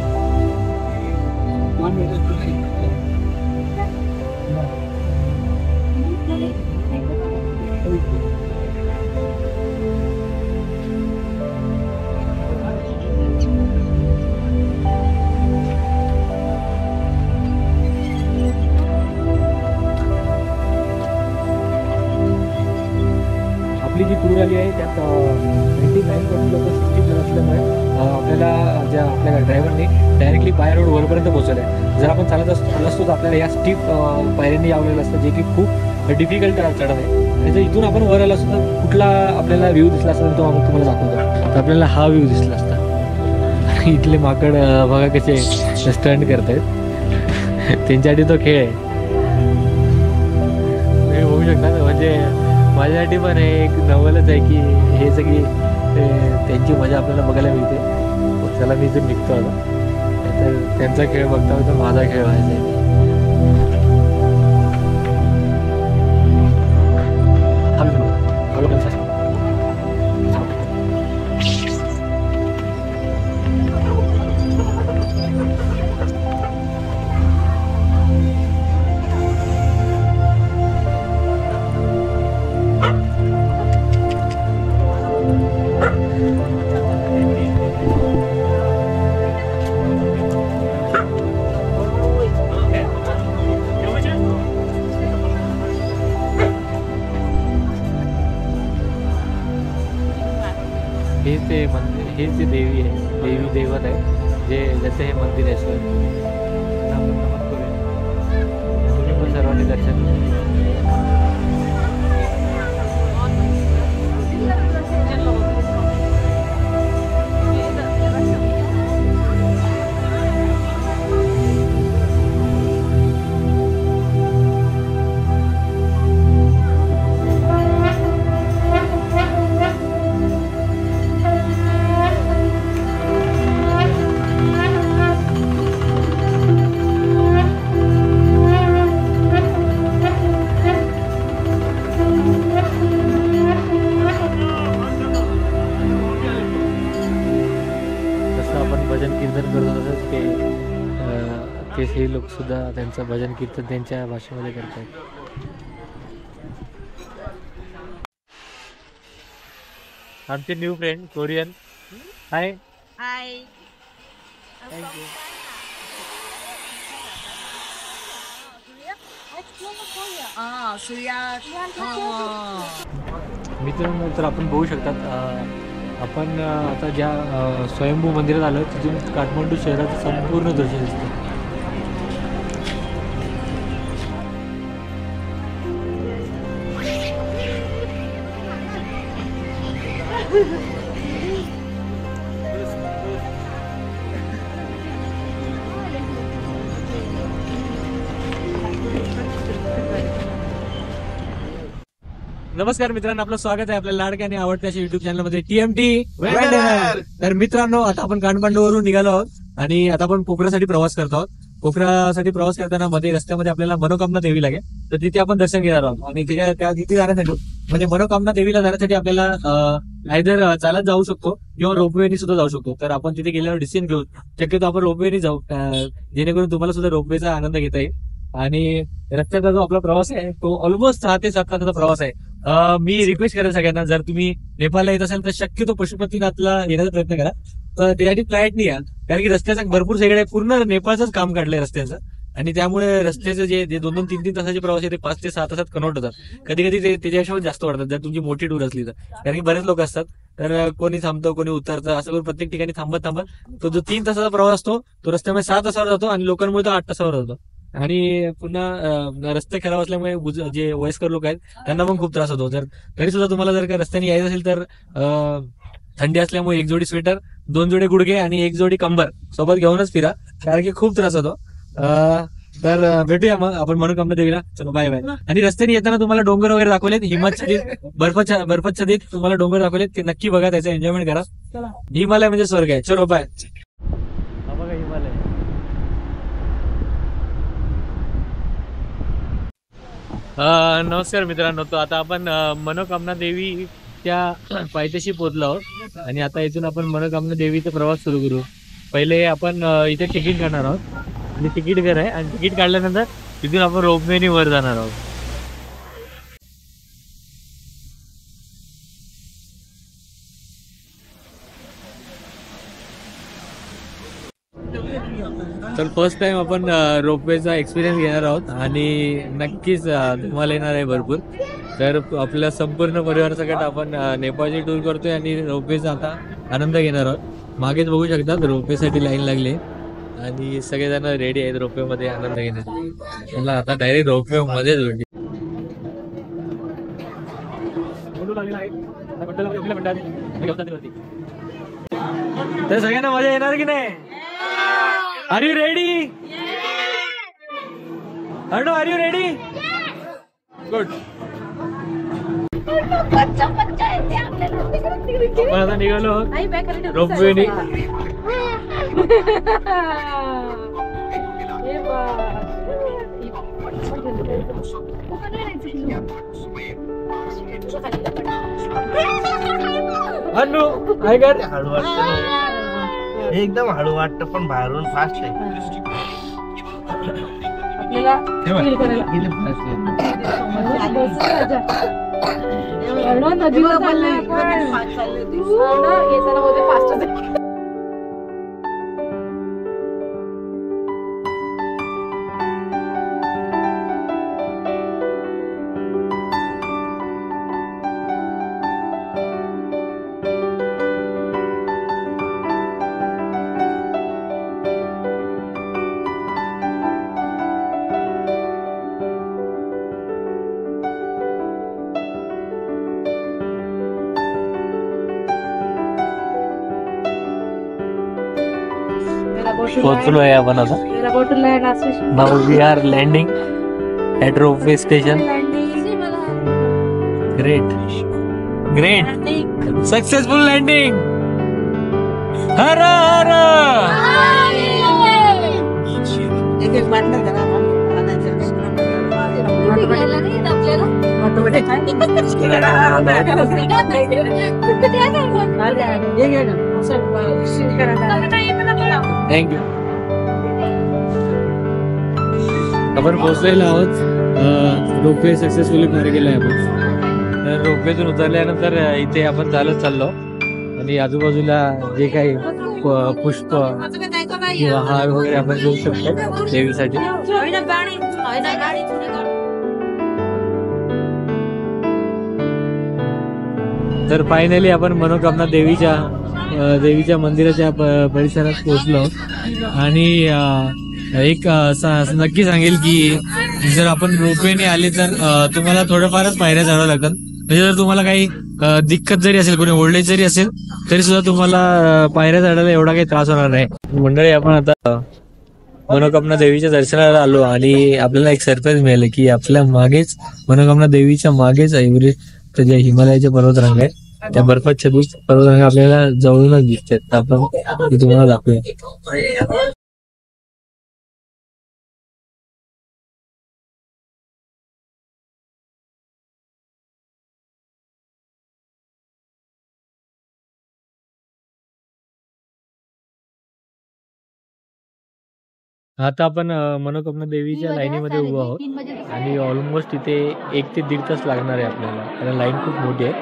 आपली जी टूर आली आहे त्यात 99% लोक 60+ असल्यामुळे आपल्याला ज्या आपल्या ड्रायव्हरने डायरेक्टली बाय रोड वरपर्यंत पोहोचवलं आहे. जर आपण चालत असतो तर आपल्याला या स्टीप पायऱ्यांनी यावलेलं असतं, जे की खूप डिफिकल्ट चढत आहे. आणि जर इथून आपण वर आलो असतो तर कुठला आपल्याला व्ह्यू दिसला असता तर तो आपण तुम्हाला दाखवतो. तर आपल्याला हा व्ह्यू दिसला असता. इथले माकड बघा कसे स्टंट करत आहेत. त्यांच्यासाठी तो खेळ आहे. तुम्ही होऊ शकता. म्हणजे माझ्यासाठी पण हे एक नवलच आहे की हे सगळी त्यांची मजा आपल्याला बघायला मिळते. चला मी इथून निघतो आता. तर त्यांचा खेळ बघता होता माझा खेळ व्हायचा आहे. हेच ते देवी आहे, देवी दैवत आहे जे ज्याचं हे मंदिर आहे. तुम्ही पण सर्वांनी दर्शन तेच हे लोक सुद्धा त्यांचं भजन कीर्तन त्यांच्या भाषेमध्ये करतात. आमचे न्यू फ्रेंड कोरियन. हाय हाय. थँक्यू. मित्रांनो तर आपण बघू शकतात आपण आता ज्या स्वयंभू मंदिरात आलो तिथून काठमांडू शहराचं संपूर्ण दृश्य दिसतं. नमस्कार मित्रांनो, आपलं स्वागत आहे आपल्या लाडक्या आणि आवडत्या युट्यूब चॅनलमध्ये TMT वेंडर. तर मित्रांनो आता आपण काठमांडूवरून निघालो आहोत आणि आता आपण पोखरासाठी प्रवास करतो आहोत. पोखरासाठी प्रवास करताना मध्ये रस्त्यामध्ये आपल्याला मनोकामना देवी लागेल, तर तिथे आपण दर्शन घेणार आहोत. आणि तिथे जाण्यासाठी म्हणजे मनोकामना देवीला जाण्यासाठी आपल्याला आयदर चालत जाऊ शकतो किंवा रोपवेने सुद्धा जाऊ शकतो. तर आपण तिथे गेल्यावर डिसिजन घेऊन शक्यतो आपण रोपवेने जाऊ, जेणेकरून तुम्हाला सुद्धा रोपवेचा आनंद घेता येईल. आणि रस्त्याचा जो आपला प्रवास आहे तो ऑलमोस्ट 6 ते 7 तासाचा प्रवास आहे. मी रिक्वेस्ट करेन सगळ्यांना, जर तुम्ही नेपाळला येत असाल तर शक्यतो पशुपतीनाथला येण्याचा प्रयत्न करा. तर त्यासाठी फ्लाईटने या, कारण की रस्त्याचा भरपूर सगळे पूर्ण नेपाळचंच काम काढलंय रस्त्याचं. आणि त्यामुळे रस्त्याचे जे 2-3 तासाचे प्रवास आहे ते 5 ते 6 तासात कन्वर्ट होतात. कधी कधी ते त्याच्यापेक्षा जास्त वाढतात जर तुमची मोठी टूर असली तर, कारण की बरेच लोक असतात. तर कोणी थांबतं, कोणी उतरतं, असं करून प्रत्येक ठिकाणी थांबत तो जो 3 तासाचा प्रवास असतो तो रस्त्यामध्ये 6 तासावर जातो आणि लोकांमुळे तो 8 तासावर जातो. आणि पुन्हा रस्ते खराब असल्यामुळे जे वयस्कर लोक आहेत त्यांना पण खूप त्रास होतो. तरी सुद्धा तुम्हाला जर का रस्त्याने यायचं असेल तर थंडी असल्यामुळे 1 जोडी स्वेटर, 2 जोडी गुडघे आणि 1 जोडी कंबर सोबत घेऊनच फिरा, कारण की खूप त्रास होतो. तर भेटूया मग आपण मनोकामना देवीला. चलो बाय बाय. आणि रस्त्याने येताना तुम्हाला डोंगर वगैरे दाखवलेत, हिमाच्छादित बर्फाच्छादित तुम्हाला डोंगर दाखवलेत, ते नक्की बघा, त्याचा एन्जॉयमेंट करा. हिमालय म्हणजे स्वर्ग आहे. चलो बाय. बघा हिमालय. नमस्कार मित्रांनो, तो आता आपण मनोकामना देवीच्या पायथ्याशी पोहोचलो आहोत आणि आता इथून आपण मनोकामना देवीचा प्रवास सुरू करू. पहिले आपण इथे तिकीट काढणार आहोत आणि तिकीट घर आहे, आणि तिकीट काढल्यानंतर तिथून आपण रोपवेने वर जाणार आहोत. तर फर्स्ट टाइम आपण रोपवेचा एक्सपिरियन्स घेणार आहोत आणि नक्कीच तुम्हाला येणार आहे भरपूर. तर आपल्या संपूर्ण परिवारासकट आपण नेपाळची टूर करतोय आणि रोपवेचा आता आनंद घेणार आहोत. मागेच बघू शकता रोपवेसाठी लाईन लागली आणि सगळेजण रेडी आहेत रोपवेमध्ये आनंद घेण्यासाठी. मला आता डायरेक्ट रोपवे मध्ये जोडली. तर सगळ्यांना मजा येणार की नाही? Are you ready? Arno, are you ready? Good. आपण आता निघालो रोपवेने. अन्नू काय कर? हळू वाटतं, एकदम हळू वाटतं पण बाहेरून फास्ट आहे. पोहोचलोय आपण आता. Now we are landing at ropeway station. Great successful landing. हर हर. थँक्यू. आपण पोहोचलेलो आहोत. रोपवे सक्सेसफुली पार केलाय आपण. तर रोपवेतून उतरल्यानंतर इथे आपण चाललो आणि आजूबाजूला जे काही पुष्प किंवा हार वगैरे आपण घेऊ शकतो देवीसाठी. तर फायनली आपण मनोकामना देवीच्या मंदिराच्या परिसरात पोहोचलो आणि एक नक्की सांगेल की जर आपण रोपवेने आले तर तुम्हाला थोडंफारच पायऱ्या चढाव्या लागतात. म्हणजे जर तुम्हाला काही दिक्कत जरी असेल, कोणी ओल्ड एज जरी असेल तरी सुद्धा तुम्हाला पायऱ्या चढायला एवढा काही त्रास होणार नाही. मंडळी, आपण आता मनोकामना देवीच्या दर्शनाला आलो आणि आपल्याला एक सरप्राईज मिळालं की आपल्या मागेच मनोकामना देवीच्या मागेच एव्हरेस्ट जे हिमालयाचे पर्वतरांग आहे त्या बर्फाच्छादित पर्वतरांगा आपल्याला जवळूनच दिसतात. तर आपण ते तुम्हाला दाखवूया. आता आपण मनोकामना देवीच्या लाईनीमध्ये उभो आहोत आणि ऑलमोस्ट इथे 1 ते 1.5 तास लागणार आहे आपल्याला, कारण लाईन खूप मोठी आहे.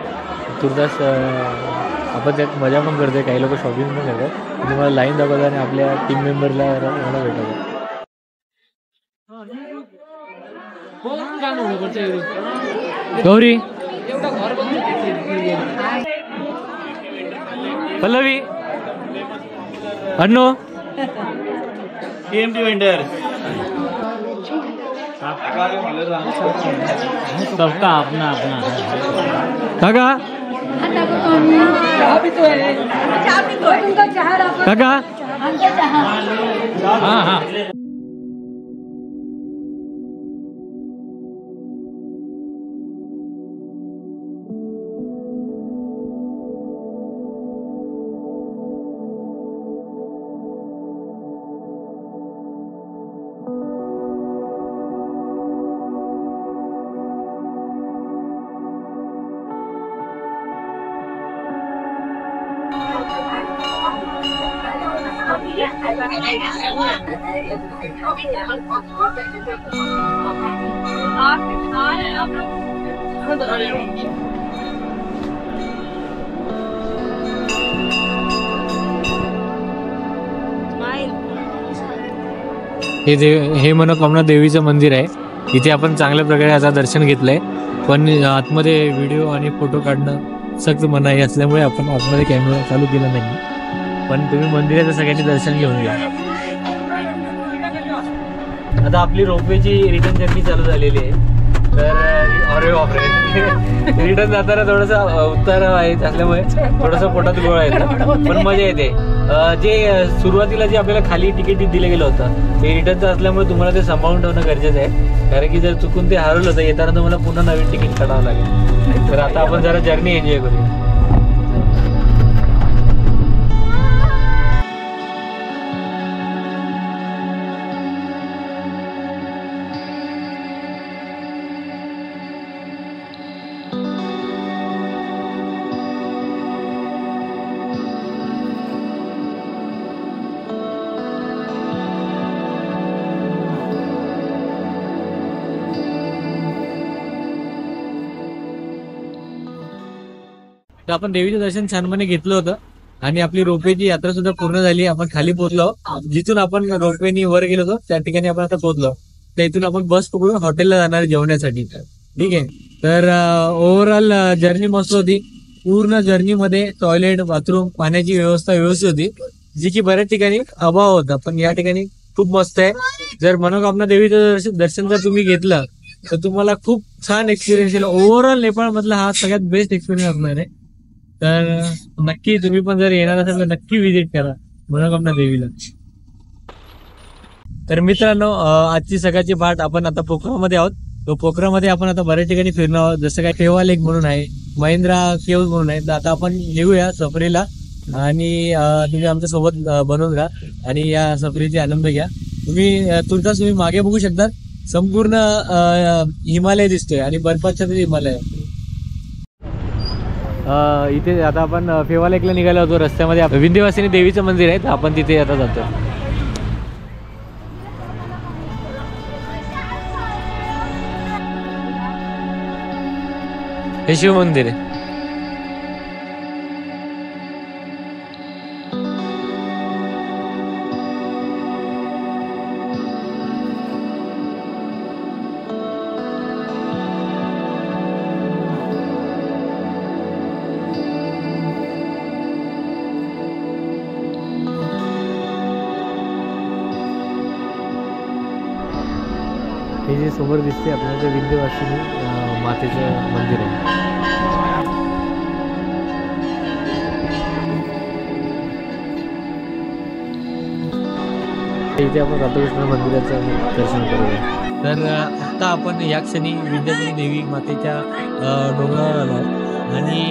तुर्तास आपण त्यात मजा पण करतोय, काही लोक शॉपिंग पण करतात. तुम्हाला लाईन दाखवतात आणि आपल्या टीम मेंबरला मला भेटवतात. गौरी, पल्लवी, अन्नो, TMT वेंडर्स सबका अपना अपना काका काका हाँ हाँ हे मनोकामना देवीचं मंदिर आहे. इथे आपण चांगल्या प्रकारे आता दर्शन घेतलंय, पण आतमध्ये व्हिडिओ आणि फोटो काढणं सक्त मनाई असल्यामुळे आपण आतमध्ये कॅमेरा चालू केला नाही. पण तुम्ही मंदिराचं सगळ्यांनी दर्शन घेऊन घ्या. आता आपली रोपवेची रिटर्न जर्नी चालू झालेली आहे. तर अरे बापरे, रिटर्न जाताना थोडंसं उत्तर आहे असल्यामुळे थोडंसं पोटात गोळा येतं, पण मजा येते. जे सुरुवातीला जे आपल्याला खाली तिकीट दिलं गेलं होतं ते रिटर्नचं असल्यामुळे तुम्हाला ते सांभाळून ठेवणं गरजेचं आहे, कारण की जर चुकून ते हरवलं तर येताना तुम्हाला पुन्हा नवीन तिकीट काढावं लागेल. तर आता आपण जरा जर्नी एन्जॉय करूया. तर आपण देवीचं दर्शन छानपणे घेतलं होतं आणि आपली रोपवेची यात्रा सुद्धा पूर्ण झाली. आपण खाली पोहोचलो, जिथून आपण रोपवेनी वर गेलो होतो त्या ठिकाणी आपण आता पोहोचलो. तर इथून आपण बस पकडून हॉटेलला जाणार जेवण्यासाठी. ठीक आहे, तर ओव्हरऑल जर्नी मस्त होती. पूर्ण जर्नीमध्ये टॉयलेट, बाथरूम, पाण्याची व्यवस्था व्यवस्थित होती, जी की बऱ्याच ठिकाणी अभाव होता, पण या ठिकाणी खूप मस्त आहे. जर मनोकामना देवीचं दर्शन जर तुम्ही घेतलं तर तुम्हाला खूप छान एक्सपिरियन्स येईल. ओव्हरऑल नेपाळ मधला हा सगळ्यात बेस्ट एक्सपिरियन्स असणार आहे. तर नक्की तुम्ही पण जर येणार असाल तर नक्की विजिट करा मनोकामना देवीला. तर मित्रांनो, आजची सकाळची पाठ आपण आता पोखरामध्ये आहोत. तो पोखरामध्ये आपण आता बऱ्याच ठिकाणी फिरणार आहोत, जसं काय फेवा लेक म्हणून आहे, महिंद्रा केव्ज म्हणून आहे. तर आता आपण निघूया सफरीला आणि तुम्ही आमच्या सोबत बनवून राहा आणि या सफरीचे आनंद घ्या. तुर्तास तुम्ही मागे बघू शकता, संपूर्ण हिमालय दिसतोय आणि बर्फाच्छादित हिमालय. इथे आता आपण फेवा लेकला निघालो होतो. रस्त्यामध्ये विंध्यवासिनी देवीचं मंदिर आहे, तर आपण तिथे आता जातो. हे शिव मंदिर आहे. हे जे समोर दिसते आपल्याला ते विंध्यवासिनी मातेचं मंदिर आहे. इथे आपण राधाकृष्ण मंदिराचं दर्शन करूया. तर आता आपण या क्षणी विंध्यवासिनी देवी मातेच्या डोंगरावर आलो. आणि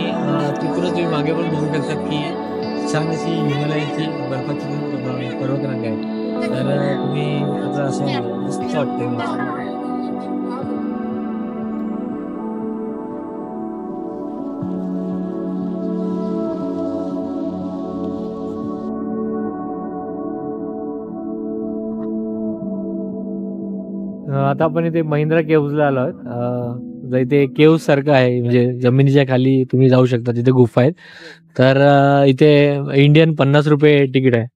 तिकडं तुम्ही मागे पण बघू शकतात की छान अशी हिमालयाची बर्फाची पर्वतरांग आहे. तर तुम्ही आता असं मस्त वाटतंय. आता आपण इथे महिंद्रा केव्हजला आलो आहोत. इथे केव्ह सारखं आहे, म्हणजे जमिनीच्या खाली तुम्ही जाऊ शकता, तिथे गुफा आहेत. तर इथे इंडियन 50 रुपये तिकीट आहे.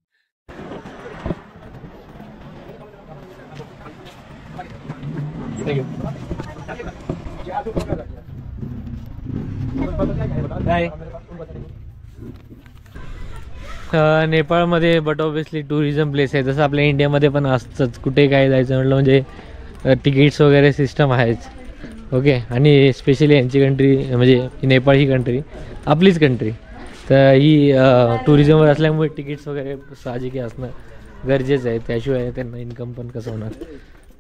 नेपाळमध्ये बट ऑब्विसली टुरिझम प्लेस आहे, जसं आपल्या इंडियामध्ये पण असतंच. कुठे काय जायचं म्हटलं म्हणजे तिकीट्स वगैरे सिस्टम आहेच. ओके, आणि स्पेशली यांची कंट्री म्हणजे नेपाळ ही कंट्री आपलीच कंट्री, तर ही टुरिझमवर असल्यामुळे तिकीट्स वगैरे साहजिक असणं गरजेचं आहे. त्याशिवाय त्यांना इन्कम पण कसं होणार.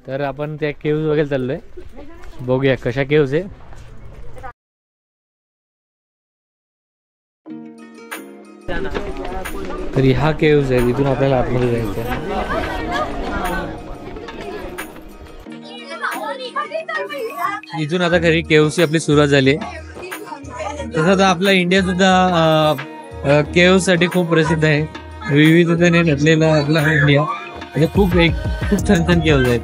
तर आपण त्या केव्ज वगैरे चाललो आहे, बघूया कशा केव्ज आहे. तर ह्या केव्ज आहेत, इथून आपल्याला आतमध्ये जायचं आहे. इथून आता खरी केव्हची आपली सुरुवात झाली. तसं तर आपला इंडिया सुद्धा केव्ह साठी खूप प्रसिद्ध आहे. विविधतेने नटलेला आपला इंडिया म्हणजे खूप छान छान केव्ज आहेत.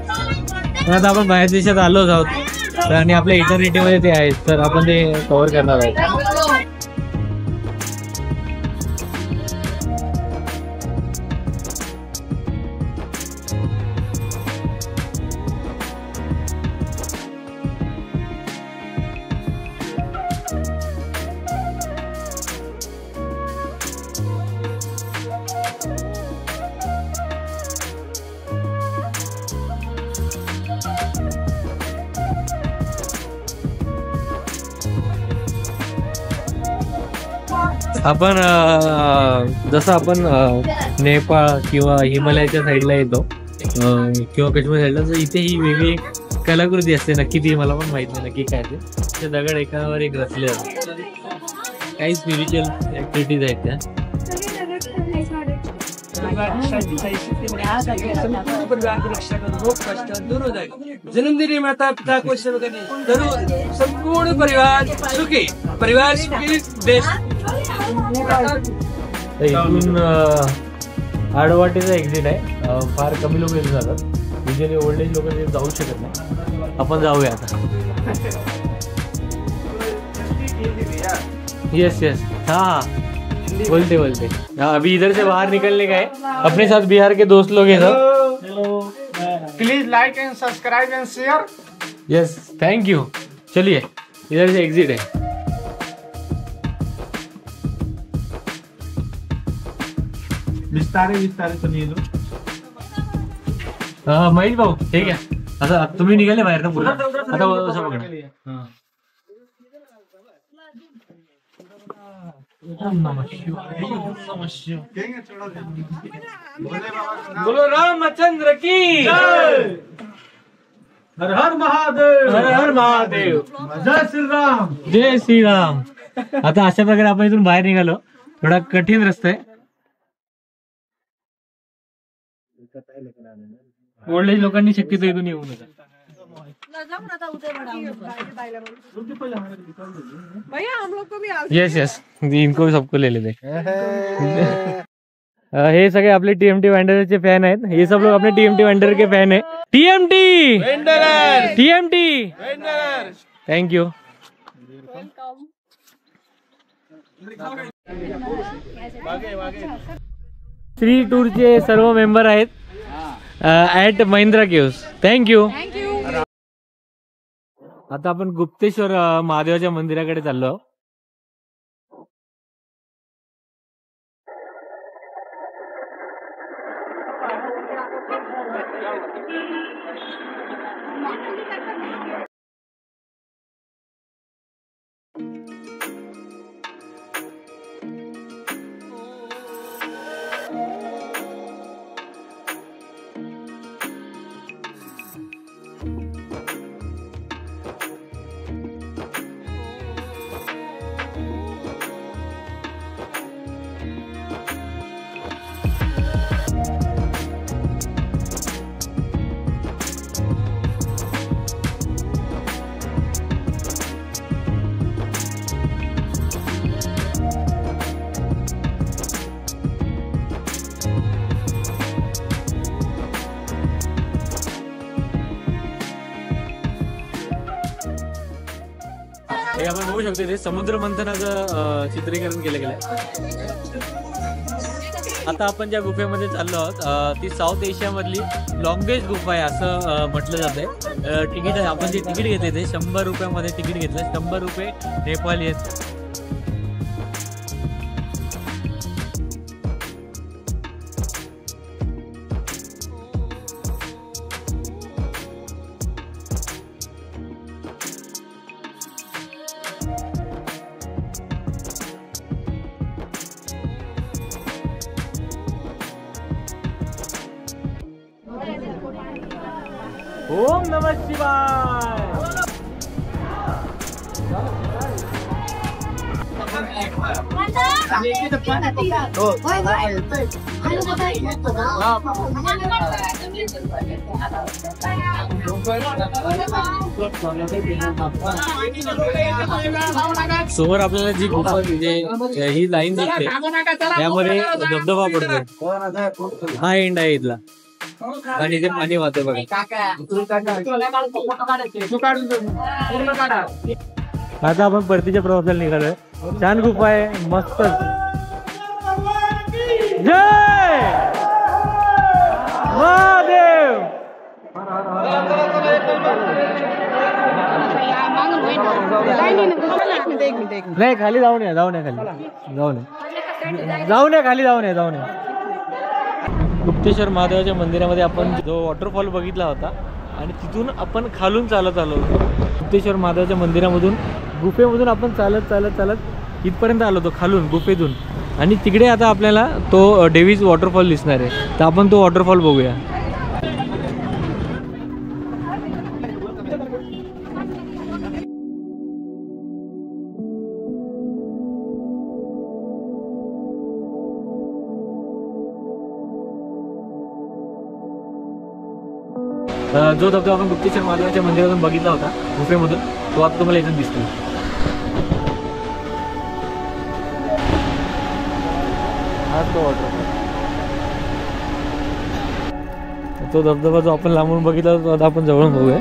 पण आता आपण बाहेर देशात आलोच आहोत आणि आपल्या इटर्निटीमध्ये ते आहेत, तर आपण ते कव्हर करणार आहोत. आपण जसं आपण नेपाळ किंवा हिमालयाच्या साईडला येतो किंवा काश्मीर साईडला, तर इथे ही वेगळी कलाकृती असते. नक्की ती मला पण माहित नाही नक्की काय ते दगड एकावर एक रचले जातात. काही स्पिरिच्युअल ऍक्टिव्हिटीज आहेत त्या. जन्मदिनी माता पिता को संपूर्ण परिवार सुखी, परिवार सुखी देश. इथून आडवाटेचा एक्झिट आहे. फार कमी लोक इथे जातात. युजली ओल्ड एज लोक तिथे जाऊ शकत नाही. आपण जाऊया आता. यस यस, हाँ बोलते बोलते. अभी इधर से बाहर निकलने का है. अपने साथ बिहार के दोस्त लोग हैं सब. Please like and subscribe and share. Yes, thank you. चलिए, इधर से एग्जिट है. विस्तारे चलिए. महेश भाऊ ठीक आहे. आता तुम्ही निघाले बाहेर ना पुढे. आता असं बघा. बोलो रामचंद्र की हर हर महादेव. हर हर महादेव. जय श्री राम. जय श्रीराम. आता अशा प्रकारे आपण इथून बाहेर निघालो. थोडा कठीण रस्ता आहे. ओल्ड एज लोकांनी शक्यतो इथून येऊ नका. यस यस, इनको सबको ले लेते. हे सगळे आपले टीएमटी वेंडरचे फॅन आहेत. हे सब लोग अपने टीएमटी वेंडर के फॅन है. TMT TMT thank you. Shri टूरचे सर्व मेंबर आहेत ऍट महिंद्रा केव्स. थँक्यू. आता आपण गुप्तेश्वर महादेवाच्या मंदिराकडे चाललो. हे आपण बघू शकतो ते समुद्र मंथनाचं चित्रीकरण केलं गेलंय. आता आपण ज्या गुफेमध्ये चाललो आहोत ती साऊथ एशियामधली लॉंगेस्ट गुफा आहे असं म्हटलं जातंय. तिकीट आपण जे तिकीट घेतले ते 100 रुपयामध्ये तिकीट घेतलं. 100 रुपये नेपाळी आहेत. ओम नमः शिवाय. समोर आपल्याला जी गुफा ही लाईन दिसते त्यामध्ये धबधबा पडतो. हा एंड आहे इथला आणि इथे पाणी वाहते बघा. आता आपण परतीच्या प्रवासाला निघालोय. छान गुफा आहे मस्त. जय महादेव. नाही खाली जाऊन या खाली जाऊन या. गुप्तेश्वर महादेवाच्या मंदिरामध्ये आपण जो वॉटरफॉल बघितला होता आणि तिथून आपण खालून चालत आलो होतो. गुप्तेश्वर महादेवाच्या मंदिरामधून गुफेमधून आपण चालत इथपर्यंत आलो होतो खालून गुफेतून. आणि तिकडे आता आपल्याला तो डेव्हिज वॉटरफॉल दिसणार आहे. तर आपण तो वॉटरफॉल बघूया. जो धबधबा आपण गुप्तेश्वर महादेवाच्या मंदिरातून बघितला होता गुफेमधून तो आता तुम्हाला इथून दिसतो. तो धबधबा जो आपण लांबून बघितला तो आता आपण जवळून बघूया.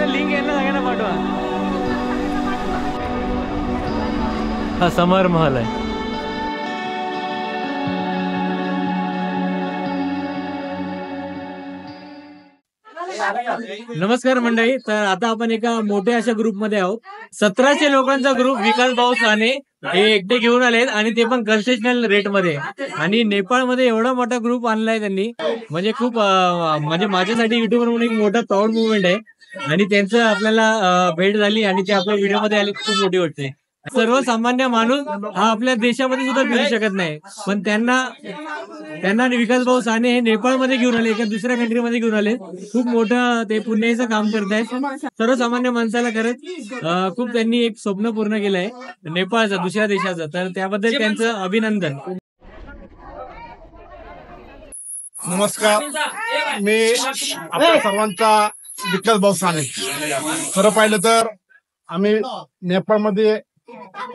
लिंक यांना सांगा ना पाठवा. हा समर महल आहे. नमस्कार मंडळी. तर आता आपण एका मोठ्या अशा ग्रुपमध्ये आहोत. 1700 लोकांचा ग्रुप विकास भाऊ साने हे एकटे घेऊन आलेत आणि ते पण कन्सेशनल रेट मध्ये. आणि नेपाळमध्ये एवढा मोठा ग्रुप आणलाय त्यांनी म्हणजे खूप म्हणजे माझ्यासाठी युट्यूबर म्हणून एक मोठा प्राऊड मुवमेंट आहे. आणि त्यांचं आपल्याला भेट झाली आणि ते आपल्या व्हिडिओ मध्ये आले खूप मोठी वाटते. सर्वसामान्य माणूस हा आपल्या देशामध्ये सुद्धा फिरू शकत नाही पण त्यांना विकास भाऊ साने हे नेपाळमध्ये घेऊन आले. एका दुसऱ्या कंट्रीमध्ये घेऊन आले. खूप मोठं ते पुण्याचं काम करतायत. सर्वसामान्य माणसाला खरंच खूप त्यांनी एक स्वप्न पूर्ण केलंय नेपाळचं दुसऱ्या देशाचं. तर त्याबद्दल त्यांचं अभिनंदन. नमस्कार. मी आपल्या सर्वांचा विकास भाऊ साने. खरं पाहिलं तर आम्ही नेपाळमध्ये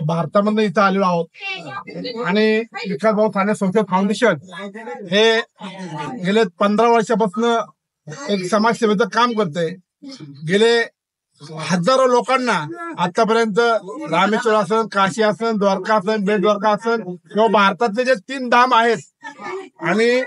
भारतामध्ये इथं आलेलो आहोत आणि विकास भाऊ साने सोशल फाउंडेशन हे गेले 15 वर्षापासून एक समाजसेवेचं काम करते. गेले हजारो लोकांना आतापर्यंत रामेश्वर असन, काशी असन, द्वारका असन, बेट द्वारका असन किंवा भारतातले जे 3 धाम आहेत आणि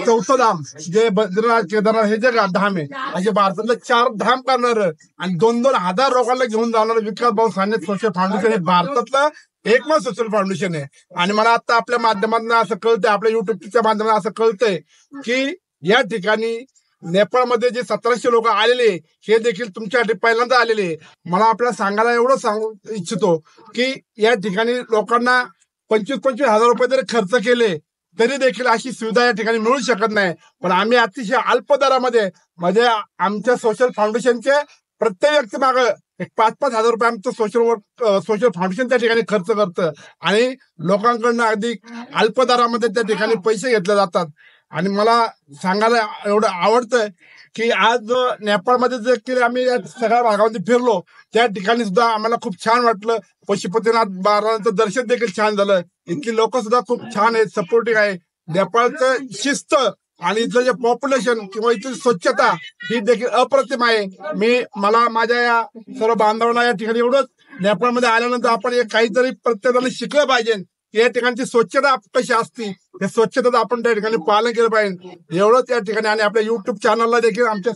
4थं धाम जे बद्रीनाथ केदारनाथ हे जे धाम आहे असे भारतातले 4 धाम करणार आणि 2-2 हजार लोकांना घेऊन जाणार विकास भाऊ साने सोशल फाउंडेशन हे भारतातलं एकमेव सोशल फाउंडेशन आहे. आणि मला आता आपल्या माध्यमातून असं कळतंय, आपल्या युट्यूबच्या माध्यमातून असं कळतंय की या ठिकाणी नेपाळमध्ये जे 1700 लोक आलेले हे देखील तुमच्यासाठी पहिल्यांदा आलेले. मला आपल्याला सांगायला एवढं सांगू इच्छितो की या ठिकाणी लोकांना 25,000 रुपये जरी खर्च केले तरी देखील अशी सुविधा या ठिकाणी मिळू शकत नाही. पण आम्ही अतिशय अल्प दरामध्ये म्हणजे आमच्या सोशल फाउंडेशनचे प्रत्येक व्यक्ती मागे 5,000 रुपये आमचं सोशल फाउंडेशन त्या ठिकाणी खर्च करतं आणि लोकांकडनं अगदी अल्प दरामध्ये त्या ठिकाणी पैसे घेतले जातात. आणि मला सांगायला एवढं आवडतंय की आज नेपाळमध्ये देखील आम्ही या सगळ्या भागामध्ये फिरलो त्या ठिकाणी सुद्धा आम्हाला खूप छान वाटलं. पशुपतीनाथ महाराजांचं दर्शन देखील छान झालं. इथली लोक सुद्धा खूप छान आहेत, सपोर्टिव्ह आहे. नेपाळचं शिस्त आणि इथलं जे पॉप्युलेशन किंवा इथली स्वच्छता ही देखील अप्रतिम आहे. मला माझ्या या सर्व बांधवांना या ठिकाणी एवढंच नेपाळमध्ये आल्यानंतर आपण काहीतरी प्रत्येकाने शिकलं पाहिजे. या ठिकाणची स्वच्छता कशी असती त्या स्वच्छतेचं आपण त्या ठिकाणी पालन केलं पाहिजे एवढंच या ठिकाणी. आणि आपल्या युट्यूब चॅनलला देखील आमच्या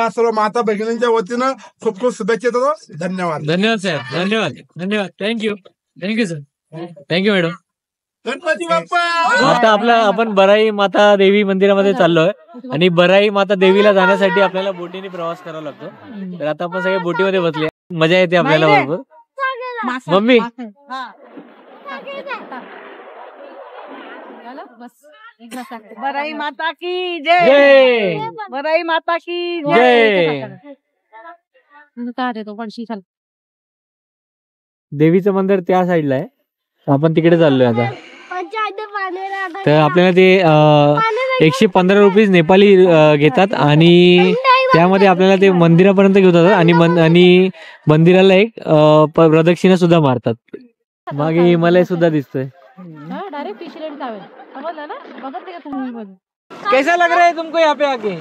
सर्व माता भगिनींच्या वतीनं खूप खूप शुभेच्छा देतो. धन्यवाद. धन्यवाद साहेब. धन्यवाद. Thank you sir. Thank you madam. Ganpati Bappa. आता आपण बराई माता देवी मंदिरामध्ये चाललोय आणि बराई माता देवीला जाण्यासाठी आपल्याला बोटीने प्रवास करावा लागतो. तर आता आपण सगळे बोटीमध्ये बसले, मजा येते आपल्याला बरोबर. मम्मी बराई माता की जय. बराई माता की जय. देवीचं मंदिर त्या साईडला आहे, आपण तिकडे चाललोय आता. तर आपल्याला ते 115 रुपये नेपाली घेतात आणि त्यामध्ये आपल्याला ते मंदिरापर्यंत घेऊन जातात आणि मंदिराला एक प्रदक्षिणा सुद्धा मारतात. मागे हिमालय सुद्धा दिसतोय. कैसा लग रहा है तुमको यहाँ पे आके?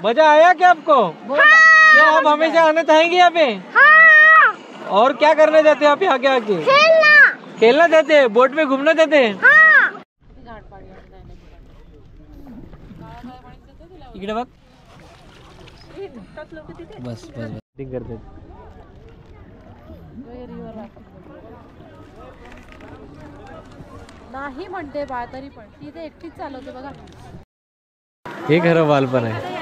मजा आया क्या आपको? क्या आप हमेशा आना चाहेंगे यहाँ पे? और क्या करना चाहते हैं आप यहाँ के आके? खेलना चाहते हैं, बोट में घूमना चाहते हैं. इकडे बघ. बस करते. नाही म्हणते बा तरी पण तिथे एकटीच चालवते बघा. हे खरं बालपण आहे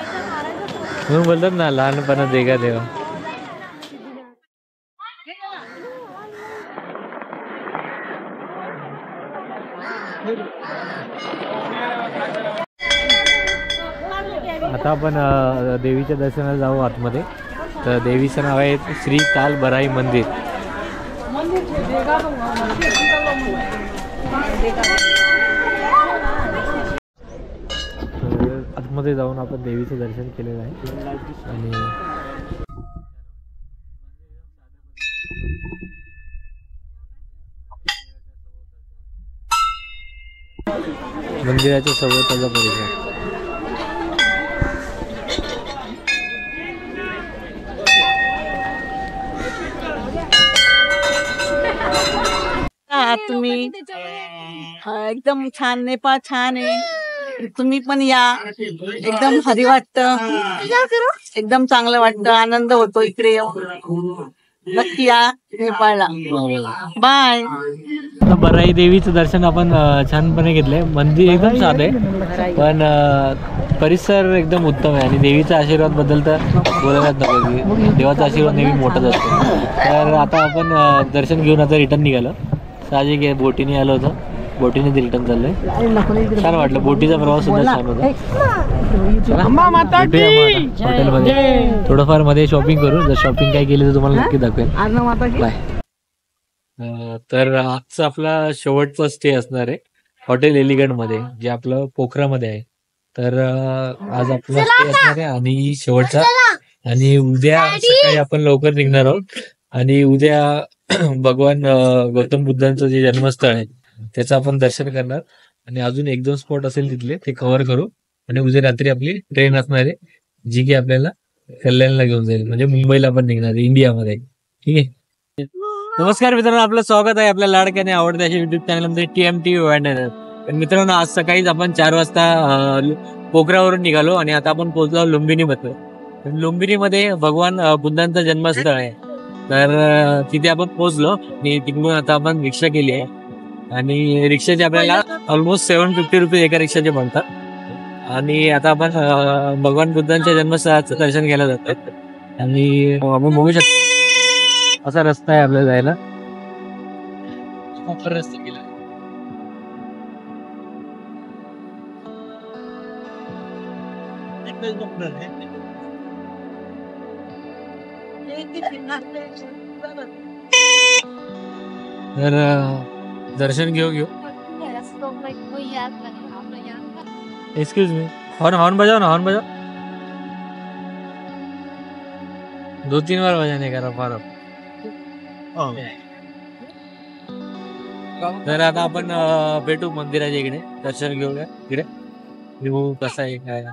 म्हणून बोलतात ना, लहानपणा देगा देवा. आता आपण देवीच्या दर्शनाला जाऊ आतमध्ये. तर देवीचं नाव आहे श्री काल बराई मंदिर. आतमध्ये जाऊन आपण देवीचं दर्शन केलेलं आहे आणि मंदिराच्या सभोवतालचा परिसर. तुम्ही एकदम छान, नेपाळ छान आहे. तुम्ही पण या, एकदम भारी वाटतं, एकदम चांगलं वाटतं, आनंद होतो इकडे येऊन. नक्की या नेपाळला. बाय. बराई देवीचं दर्शन आपण छानपणे घेतलंय. मंदिर एकदम साधं आहे पण परिसर एकदम उत्तम आहे आणि देवीचा आशीर्वाद बद्दल तर बोलायलाच नको की देवाचा आशीर्वाद नेहमी मोठाच असतो. तर आता आपण दर्शन घेऊन आता रिटर्न निघालो. साहजिक आहे, बोटीने आलो होतो, बोटीने रिटर्न चाललोय. छान वाटलं, बोटीचा प्रवास सुद्धा छान होता. हॉटेलमध्ये थोडंफार मध्ये शॉपिंग करू. जर शॉपिंग काय केली तर तुम्हाला नक्की दाखवेल. बाय. तर आजचा आपला शेवटचा स्टे असणार आहे हॉटेल एलिगंट मध्ये, जे आपलं पोखरामध्ये आहे. तर आज आपला स्टे असणार आहे आणि शेवटचा. आणि उद्या सकाळी आपण लवकर निघणार आहोत आणि उद्या भगवान गौतम बुद्धांचं जे जन्मस्थळ आहे त्याचं आपण दर्शन करणार आणि अजून 1-2 स्पॉट असेल तिथले ते कव्हर करू. आणि उद्या रात्री आपली ट्रेन असणार आहे जी की आपल्याला कल्याणला घेऊन जाईल, म्हणजे मुंबईला पण निघणार आहे इंडियामध्ये. ठीक आहे. नमस्कार मित्रांनो, आपलं स्वागत आहे आपल्या लाडक्याने आवडत्या युट्यूब चॅनलमध्ये TMT वँडर. मित्रांनो, आज सकाळीच आपण 4 वाजता पोखरावरून निघालो आणि आता आपण पोहोचलो लुंबिनीमध्ये. लुंबिनीमध्ये भगवान बुद्धांचं जन्मस्थळ आहे. तर तिथे आपण पोहोचलो आणि तिकडून आता आपण रिक्षा केली आहे आणि रिक्षाचे आपल्याला ऑलमोस्ट 750 रुपये एका रिक्षाचे बनतात. आणि आता आपण भगवान बुद्धांच्या जन्मस्थळाचं दर्शन घ्यायला जातोय आणि आपण बघू शकतो असा रस्ता आहे आपल्याला जायला. रस्ता गेला तर दर्शन घेऊ. एक्सक्यूज मी, हॉर्न बजाओ ना, हॉर्न बजाओ. 2-3 बार बजाने का फार. तर आता आपण भेटू मंदिराच्या इकडे, दर्शन घेऊया इकडे, घेऊ कसं आहे काय.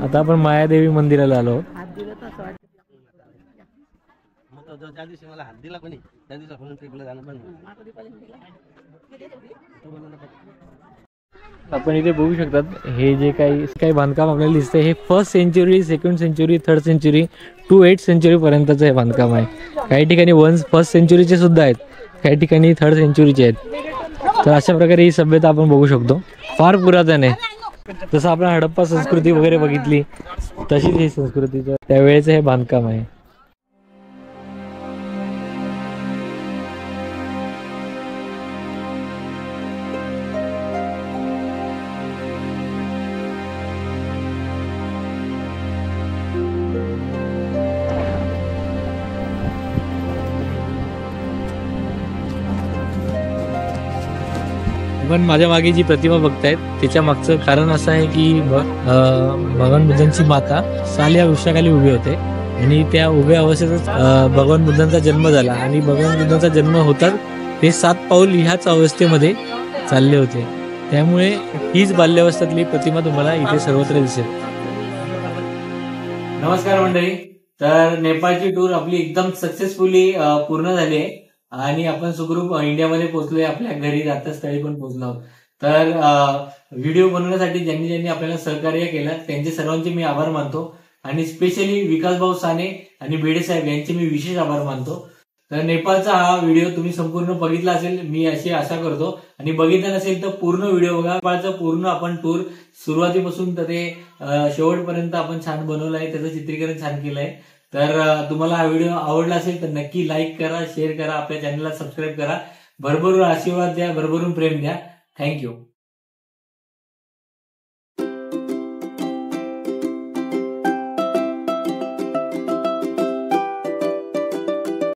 आता आपण मायादेवी मंदिराला आलो. ज्या दिवशी मला हात दिला कोणी त्या दिवसापासून ट्रिपला जाणं पण आपण इथे बघू शकतात हे जे काही बांधकाम आपल्याला दिसतंय हे 1st century, 2nd century, 3rd century to 8th century पर्यंतचं हे बांधकाम आहे. काही ठिकाणी 1st सेंचुरीचे सुद्धा आहेत, काही ठिकाणी 3rd सेंचुरीचे आहेत. तर अशा प्रकारे ही सभ्यता आपण बघू शकतो, फार पुरातन आहे. जसं आपण हडप्पा संस्कृती वगैरे बघितली तशीच ही संस्कृतीचं त्यावेळेचं हे बांधकाम आहे. पण माझ्या मागे जी प्रतिमा बघतायत त्याच्या मागचं कारण असं आहे की भगवान बुद्धांची माता साल या वृक्षाखाली उभी होते आणि त्या उभ्या अवस्थेतच भगवान बुद्धांचा जन्म झाला आणि भगवान बुद्धांचा जन्म होताच ते 7 पाऊल ह्याच अवस्थेमध्ये चालले होते. त्यामुळे हीच बाल्यावस्थेतली प्रतिमा तुम्हाला इथे सर्वत्र दिसेल. नमस्कार मंडळी, तर नेपाळची टूर आपली एकदम सक्सेसफुली पूर्ण झाली आहे आणि आपण सुखरूप इंडियामध्ये पोहोचलोय, आपल्या घरी राहतस्थळी पण पोहोचलो. तर व्हिडिओ बनवण्यासाठी ज्यांनी आपल्याला सहकार्य केलं त्यांचे सर्वांचे मी आभार मानतो आणि स्पेशली विकास भाऊ साने आणि बेडे साहेब यांचे मी विशेष आभार मानतो. तर नेपाळचा हा व्हिडिओ तुम्ही संपूर्ण बघितला असेल मी अशी आशा करतो, आणि बघितला नसेल तर पूर्ण व्हिडिओ बघा. नेपाळचा पूर्ण आपण टूर सुरुवातीपासून तर ते शेवटपर्यंत आपण छान बनवलं आहे, त्याचं चित्रीकरण छान केलंय. तर तुम्हाला हा व्हिडिओ आवडला असेल तर नक्की लाईक करा, शेअर करा, आपल्या चॅनलला सबस्क्राईब करा, भरभरून आशीर्वाद द्या, भरभरून प्रेम द्या. थँक्यू.